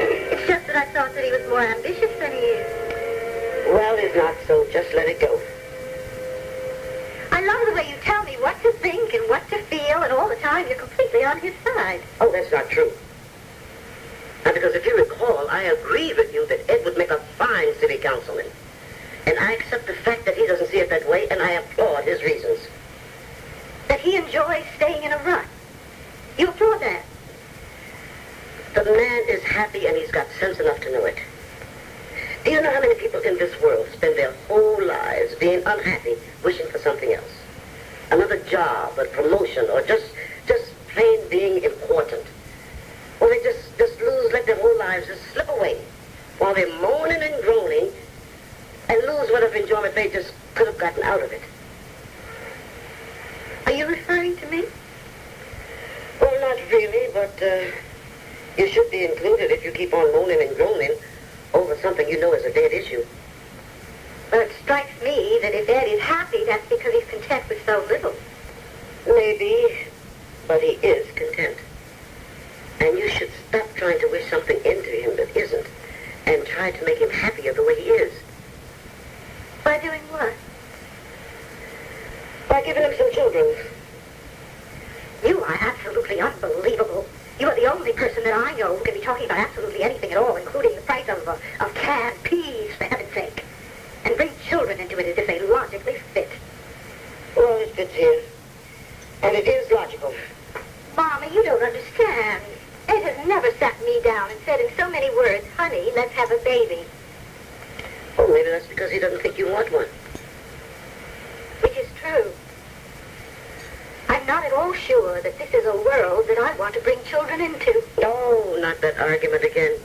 It's just that I thought that he was more ambitious than he is. he's not, so just let it go. I love the way you tell me what to think and what to feel, and all the time you're completely on his side. Oh, that's not true. Now, because if you recall, I agreed with you that Ed would make a fine city councilman. And I accept the fact that he doesn't see it that way, and I applaud his reasons. That he enjoys staying in a rut. You applaud that? The man is happy, and he's got sense enough to know it. Do you know how many people in this world spend their whole lives being unhappy, wishing for something else? Another job, a promotion, or just plain being important. Or they just lose, let their whole lives just slip away while they're moaning and groaning and lose whatever enjoyment they just could have gotten out of it. Are you referring to me? Well, not really, but you should be included if you keep on moaning and groaning over something you know is a dead issue. Well, it strikes me that if Ed is happy, that's because he's content with so little. Maybe, but he is content. And you should stop trying to wish something into him that isn't, and try to make him happier the way he is. By doing what? By giving him some children. You are absolutely unbelievable. You are the only person that I know who can be talking about absolutely anything at all, including the price of canned peas, for heaven's sake. And bring children into it as if they logically fit. Well, it fits here. And it is logical. Mommy, you don't understand. Ed has never sat me down and said in so many words, honey, let's have a baby. Oh, maybe that's because he doesn't think you want one. Which is true. I'm not at all sure that this is a world that I want to bring children into. No, not that argument again.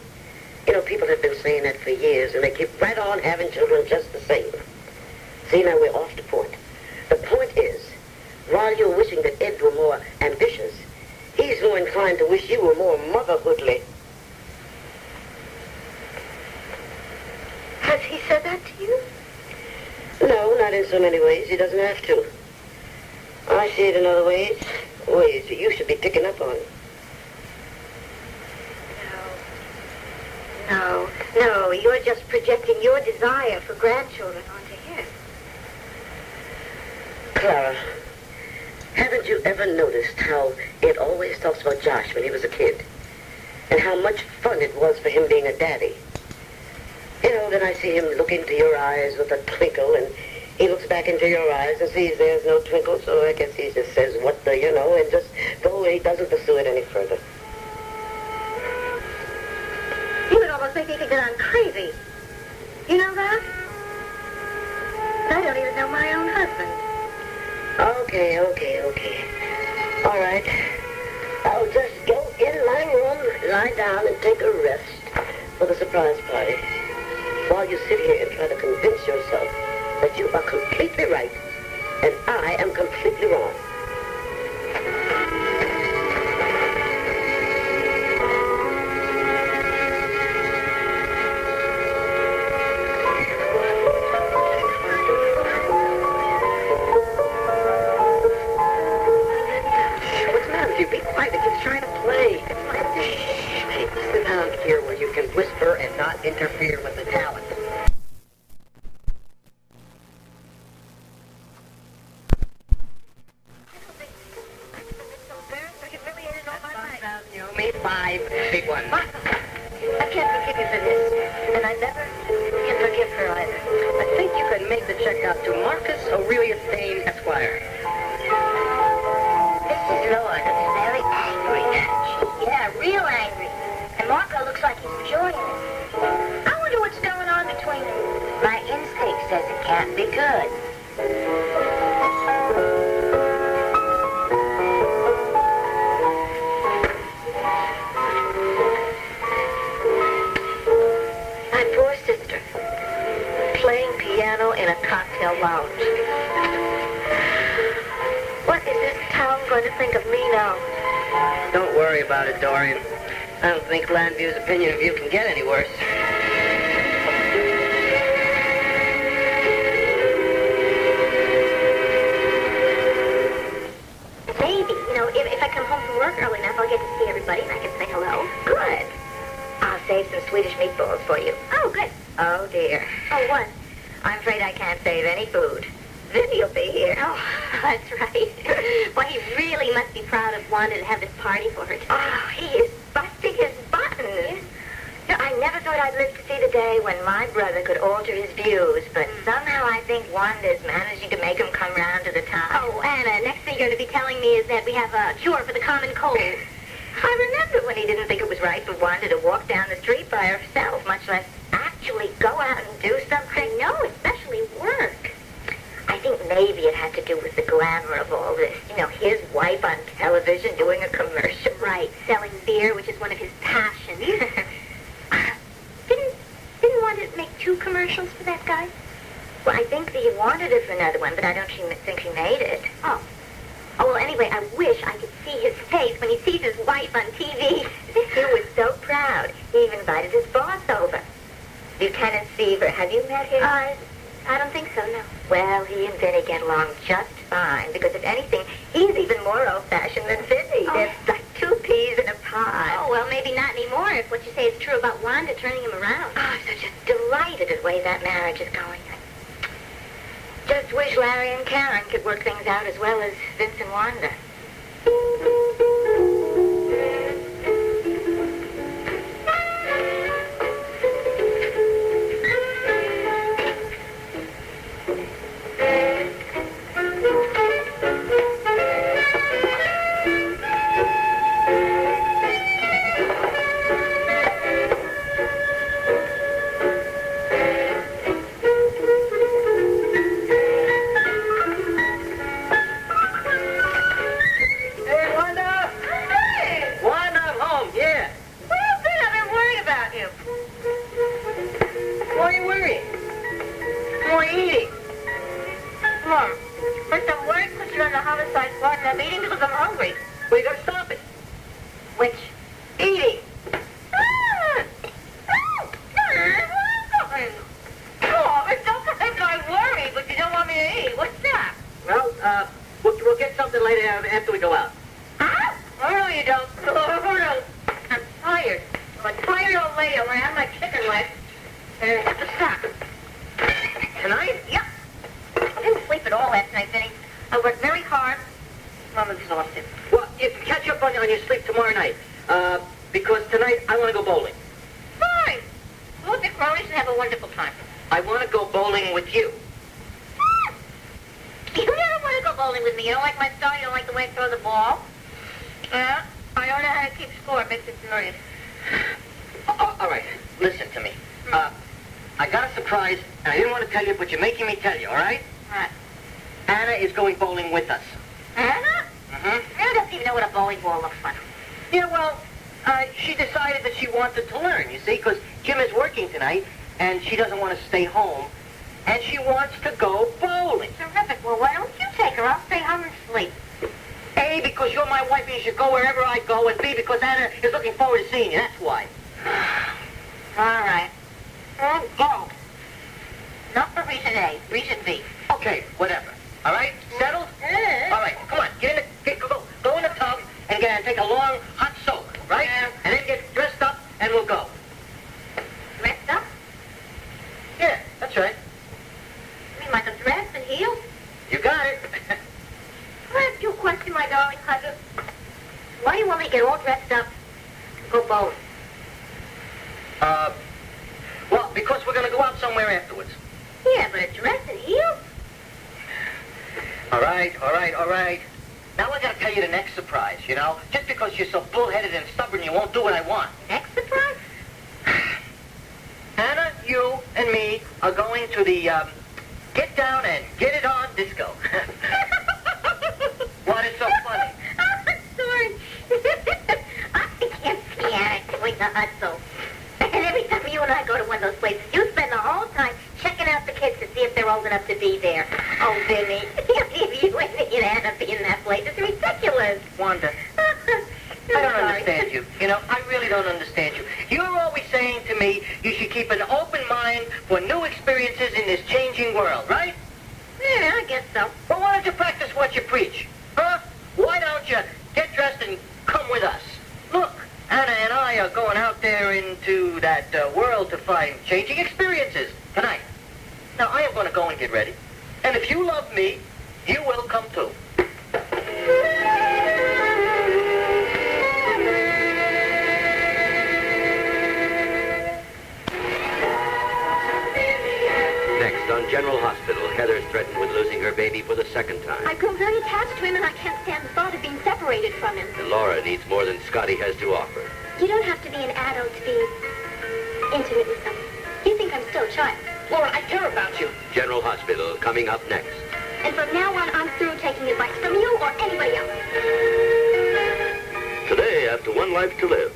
You know, people have been saying that for years, and they keep right on having children just the same. See, now we're off the point. The point is, while you're wishing that Ed were more ambitious, he's more inclined to wish you were more motherhoodly. Has he said that to you? No, not in so many ways. He doesn't have to. I see it in other ways that you should be picking up on. No, you're just projecting your desire for grandchildren onto him. Clara, haven't you ever noticed how Ed always talks about Josh when he was a kid? And how much fun it was for him being a daddy? You know, then I see him look into your eyes with a twinkle, and he looks back into your eyes and sees there's no twinkle, so I guess he just says, what the, and just go away. He doesn't pursue it any further. You would almost make me think that I'm crazy. You know that? I don't even know my own husband. Okay. All right. I'll just go in my room, lie down, and take a rest for the surprise party, while you sit here and try to convince yourself that you are completely right and I am completely wrong. What's the matter with you? Be quiet. The kid's trying to play. Hey, sit down here where you can whisper and not interfere with the talent. Big one. I can't forgive you for this, and I never can forgive her either. I think you could make the check out to Marcus Aurelius Dane, Esquire. Mrs. Lord looks very angry. Yeah, real angry. And Marco looks like he's enjoying it. I wonder what's going on between them. My instinct says it can't be good. In a cocktail lounge. What is this town going to think of me now? Don't worry about it, Dorian. I don't think Landview's opinion of you can get any worse. Maybe, if I come home from work early enough, I'll get to see everybody and I can say hello. Good. I'll save some Swedish meatballs for you. Oh, good. Oh, dear. Oh, what? I'm afraid I can't save any food. Vinnie will be here. Oh, that's right. Well, he really must be proud of Wanda to have this party for her tonight. Oh, he is busting his buttons. You know, I never thought I'd live to see the day when my brother could alter his views, but somehow I think Wanda's managing to make him come round to the time. Oh, Anna, next thing you're going to be telling me is that we have a cure for the common cold. I remember when he didn't think it was right for Wanda to walk down the street by herself, much less actually go out and do something. No, especially work. I think maybe it had to do with the glamour of all this. You know, his wife on television doing a commercial. Right, selling beer, which is one of his passions. Didn't Wanda make 2 commercials for that guy? Well, I think that he wanted it for another one, but I don't think she made it. Oh. Oh, well, anyway, I wish I could see his face when he sees his wife on TV. He was so proud. He even invited his boss over. Lieutenant Seaver. Have you met him? I don't think so, no. Well, he and Vinnie get along just fine, because if anything, he's even more old-fashioned than Vinnie. Oh. They're like 2 peas in a pod. Oh, well, maybe not anymore if what you say is true about Wanda turning him around. Oh, I'm so just delighted at the way that marriage is going. Just wish Larry and Karen could work things out as well as Vince and Wanda. Now, I am going to go and get ready. And if you love me, you will come too. Next, on General Hospital, Heather's threatened with losing her baby for the second time. I grew very attached to him, and I can't stand the thought of being separated from him. And Laura needs more than Scotty has to offer. You don't have to be an adult to be intimate with someone. You think I'm still a child. Laura, I care about you. General Hospital, coming up next. And from now on, I'm through taking advice from you or anybody else. Today, after One Life to Live.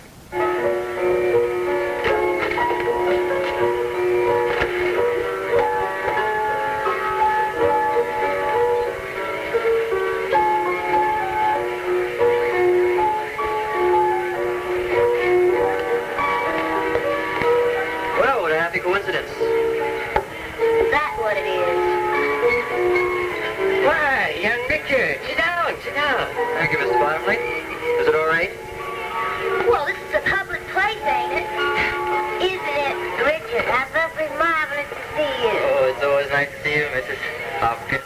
Well, what a happy coincidence. That's what it is. Why, young Richard, sit down, sit down. Thank you, Mr. Bottomley. Is it all right? Well, this is a public place, ain't it? Isn't it, Richard? How perfectly marvelous to see you. Oh, it's always nice to see you, Mrs. Hopkins.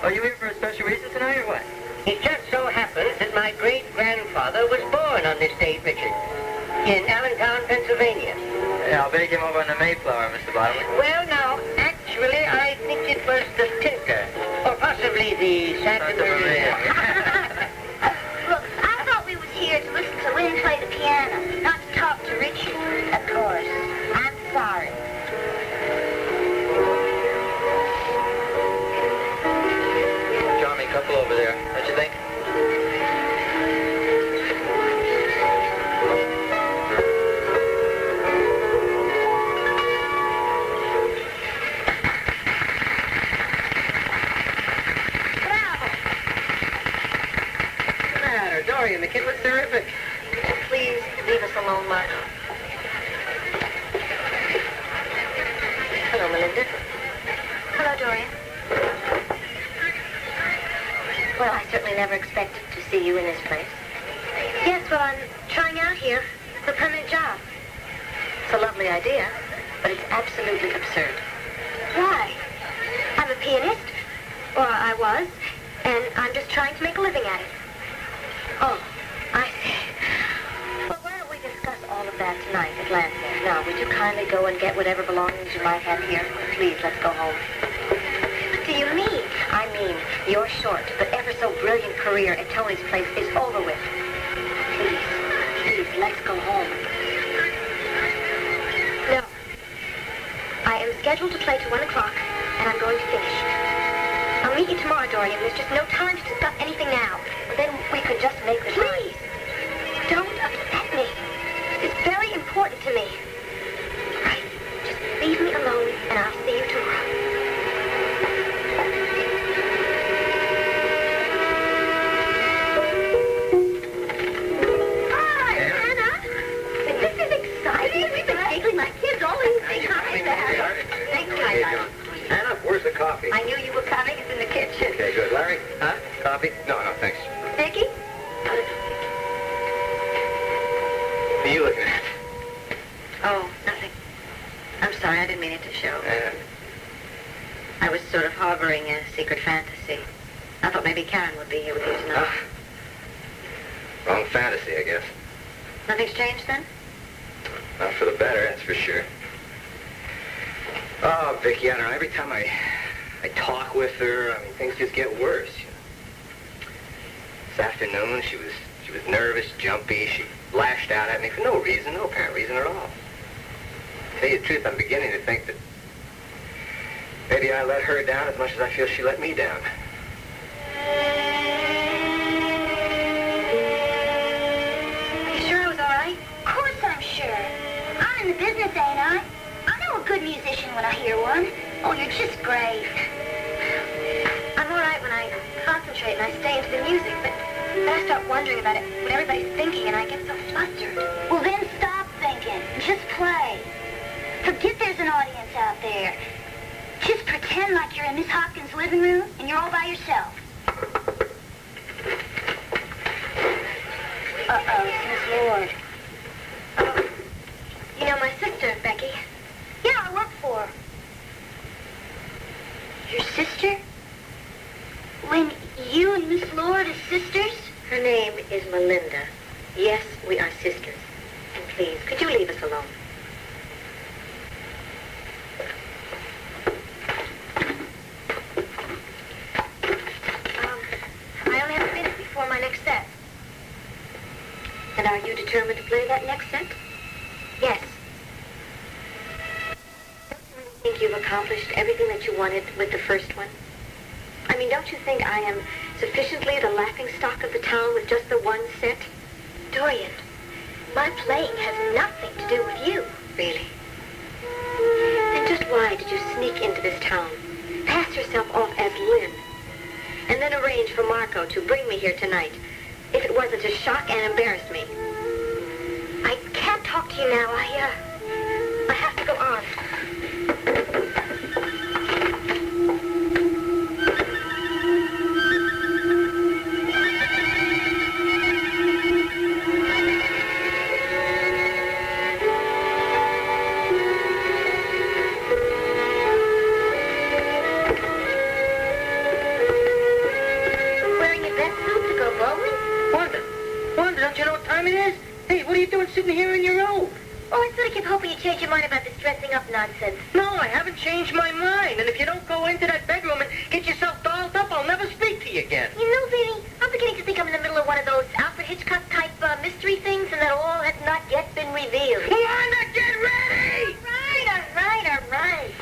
Are you here for a special reason tonight, or what? It just so happens that my great-grandfather was born on this date, Richard, in Allentown, Pennsylvania. Yeah, I'll bet he came over on the Mayflower, Mr. Bottomley. Well, now, actually, I think it was the Tinker, or possibly the Santa Maria. Look, I thought we was here to listen to Lynn play the piano, not to talk to Richard. Of course. I'm sorry. Charming couple over there, don't you think? Dorian, the kid was terrific. Please leave us alone, Mark. Hello, Melinda. Hello, Dorian. Well, I certainly never expected to see you in this place. Yes, well, I'm trying out here for a permanent job. It's a lovely idea, but it's absolutely absurd. Why? I'm a pianist. Or I was, and I'm just trying to make a living at it. Oh, I see. Well, why don't we discuss all of that tonight at Lansdale? Now, would you kindly go and get whatever belongings you might have here? Please, let's go home. What do you mean? I mean, your short but ever so brilliant career at Tony's place is over with. Please, let's go home. No. I am scheduled to play till 1 o'clock, and I'm going to finish. I'll meet you tomorrow, Dorian. There's just no time to discuss anything now. Then we could just make the time. Please, don't upset me. It's very important to me. All right, just leave me alone, and I'll see you tomorrow. Hi, Anna. This is exciting. We've been giggling like kids all evening. Hi, Dad. Thank you. Anna, where's the coffee? I knew you were coming. It's in the kitchen. Okay, good. Larry? Huh? Coffee? No, thanks. Becky? What are you looking at? Oh, nothing. I'm sorry, I didn't mean it to show. I was sort of harboring a secret fantasy. I thought maybe Karen would be here with you tonight. Wrong fantasy, I guess. Nothing's changed then? Not for the better, that's for sure. Oh, Vicky, I don't know. Every time I talk with her, I mean, things just get worse. You know. This afternoon, she was nervous, jumpy. She lashed out at me for no reason, no apparent reason at all. To tell you the truth, I'm beginning to think that maybe I let her down as much as I feel she let me down. You sure it was all right? Of course I'm sure. I'm in the business, ain't I? I know a good musician when I hear one. Oh, you're just great. I'm all right when I concentrate and I stay into the music, but then I start wondering about it, what everybody's thinking, and I get so flustered. Well, then stop thinking. Just play. Forget there's an audience out there. Just pretend like you're in Miss Hopkins' living room and you're all by yourself. Uh-oh, it's Miss Lord. Oh, you know my sister, Becky? Yeah, I work for her. is Melinda. Yes, we are sisters. And please, could you leave us alone? I only have a minute before my next set. And are you determined to play that next set? Yes. Don't you really think you've accomplished everything that you wanted with the first one? I mean, don't you think I am sufficiently the laughingstock of the town with just the one set? Dorian, my playing has nothing to do with you. Really? Then just why did you sneak into this town, pass yourself off as Lynn, and then arrange for Marco to bring me here tonight, if it wasn't to shock and embarrass me? I can't talk to you now. I have to go on. Sitting here in your robe. Oh, I sort of kept hoping you'd change your mind about this dressing up nonsense. No, I haven't changed my mind. And if you don't go into that bedroom and get yourself dolled up, I'll never speak to you again. You know, Vinnie, I'm beginning to think I'm in the middle of one of those Alfred Hitchcock-type mystery things and that all has not yet been revealed. Wanda, get ready! All right.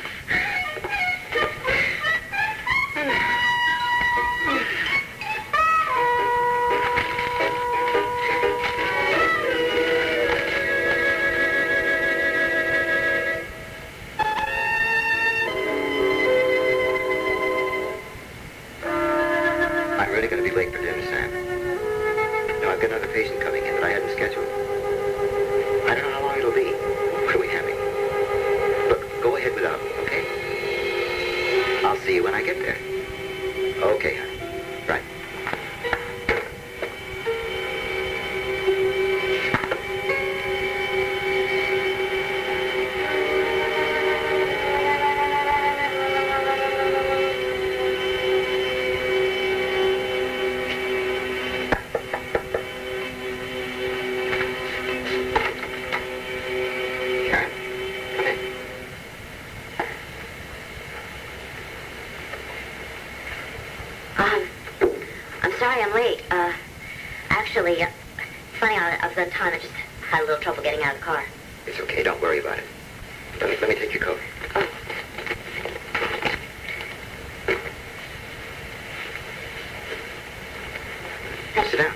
Late for dinner, Sam. No, I've got another patient coming in that I hadn't scheduled. I don't know how long it'll be. What are we having? Look, go ahead without me, okay? I'll see you when I get there. Okay, honey. Right. Actually, it's funny, I was on time. I just had a little trouble getting out of the car. It's okay. Don't worry about it. Let me take your coat. Oh. Sit down.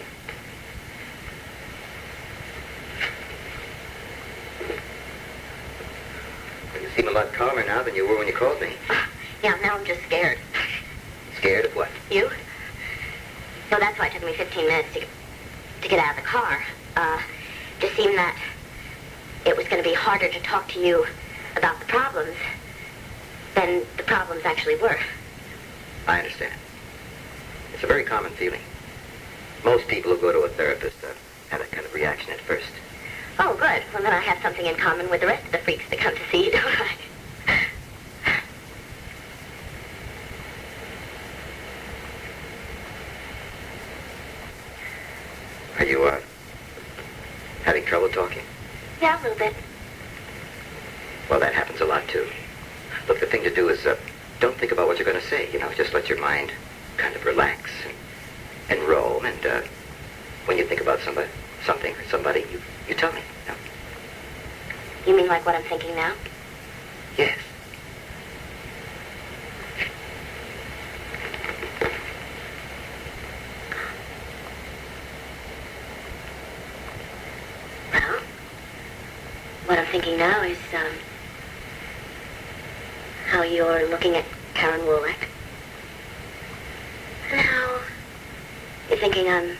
You seem a lot calmer now than you were when you called me. Yeah, now I'm just scared. Scared of what? You? So that's why it took me 15 minutes to get out of the car. Just seemed that it was going to be harder to talk to you about the problems than the problems actually were. I understand. It's a very common feeling. Most people who go to a therapist have that kind of reaction at first. Oh, good. Well, then I have something in common with the rest of the freaks that come to see you, don't I? Are you, having trouble talking? Yeah, a little bit. Well, that happens a lot, too. Look, the thing to do is, don't think about what you're going to say, you know. Just let your mind kind of relax and roam, and, when you think about something or somebody, you tell me, you know. You mean like what I'm thinking now? Yes. Well, what I'm thinking now is, how you're looking at Karen Wolek. And how you're thinking I'm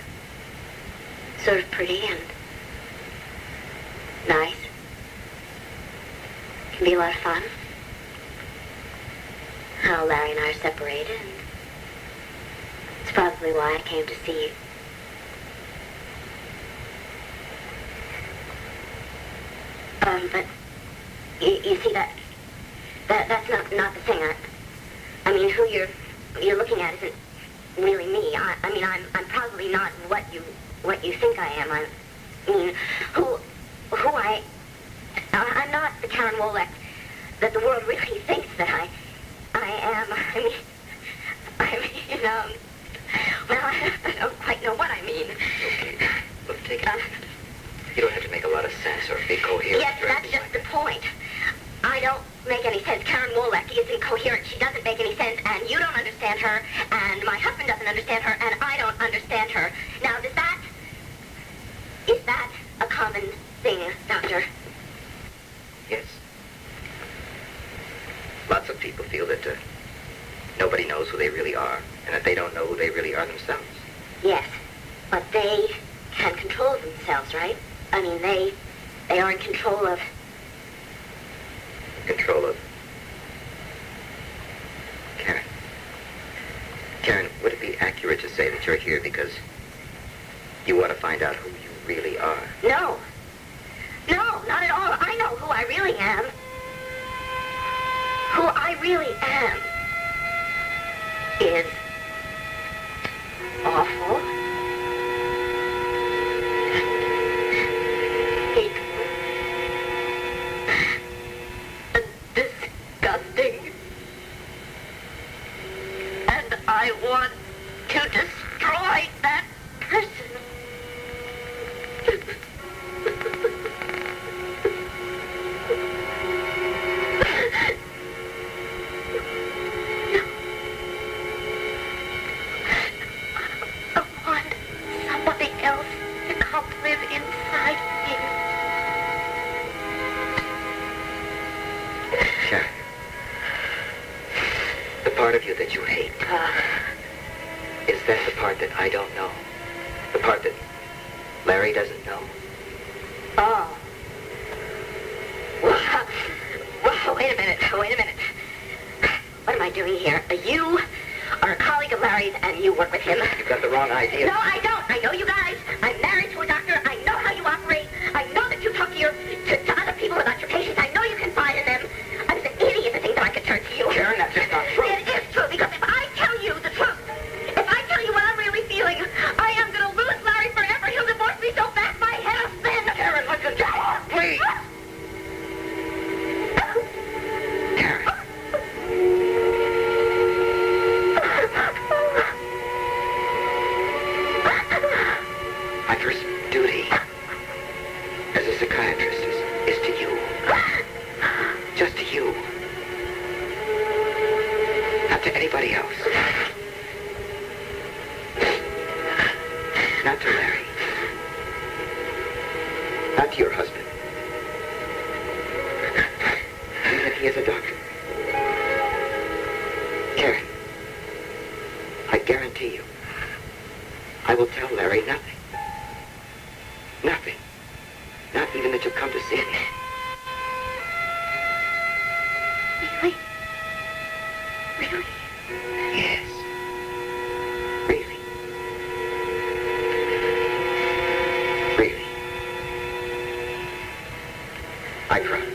sort of pretty and nice. Can be a lot of fun. How Larry and I are separated, and it's probably why I came to see you. But you see that's not the thing. I mean, who you're looking at isn't really me. I mean, I'm probably not what you what you think I am. I mean, I'm not the Karen Wolek that the world really thinks that I am. Well, I don't quite know what I mean. Okay. Look, take it. You don't have to make a lot of sense or be coherent. Yes, that's just the point. I don't make any sense. Karen Wolek isn't coherent. She doesn't make any sense, and you don't understand her, and my husband doesn't understand her, and I don't understand her. Now, is that a common thing, Doctor? Yes. Lots of people feel that nobody knows who they really are, and that they don't know who they really are themselves. Yes, but they can control themselves, right? I mean, they are in control of... Control of... Karen. Karen, would it be accurate to say that you're here because you want to find out who you really are? No. No, not at all. I know who I really am. Who I really am is awful, hateful, and disgusting. And I want to destroy that person. Part of you that you hate. Is that the part that I don't know? The part that Larry doesn't know? Oh. Well, wait a minute. What am I doing here? You are a colleague of Larry's and you work with him. You've got the wrong idea. No, I don't. I know you guys. I'm married to a doctor. I know how you operate. I know that you talk to other people about your patients. I know you confide in them. I was an idiot to think that I could turn to you. Karen, that's just not true. It is true, because if I tell you the truth, if I tell you what I'm really feeling, I am going to lose Larry forever. He'll divorce me so fast my head will spin. Karen, listen to me, please. Karen. My first duty as a psychiatrist is to you. Just to you. Not to anybody else. Not to Larry. Not to your husband. Even if he is a doctor. Karen, I guarantee you, I will tell Larry nothing. Nothing. Not even that you'll come to see me. Really? Really? Yes. Really. Really. I promise.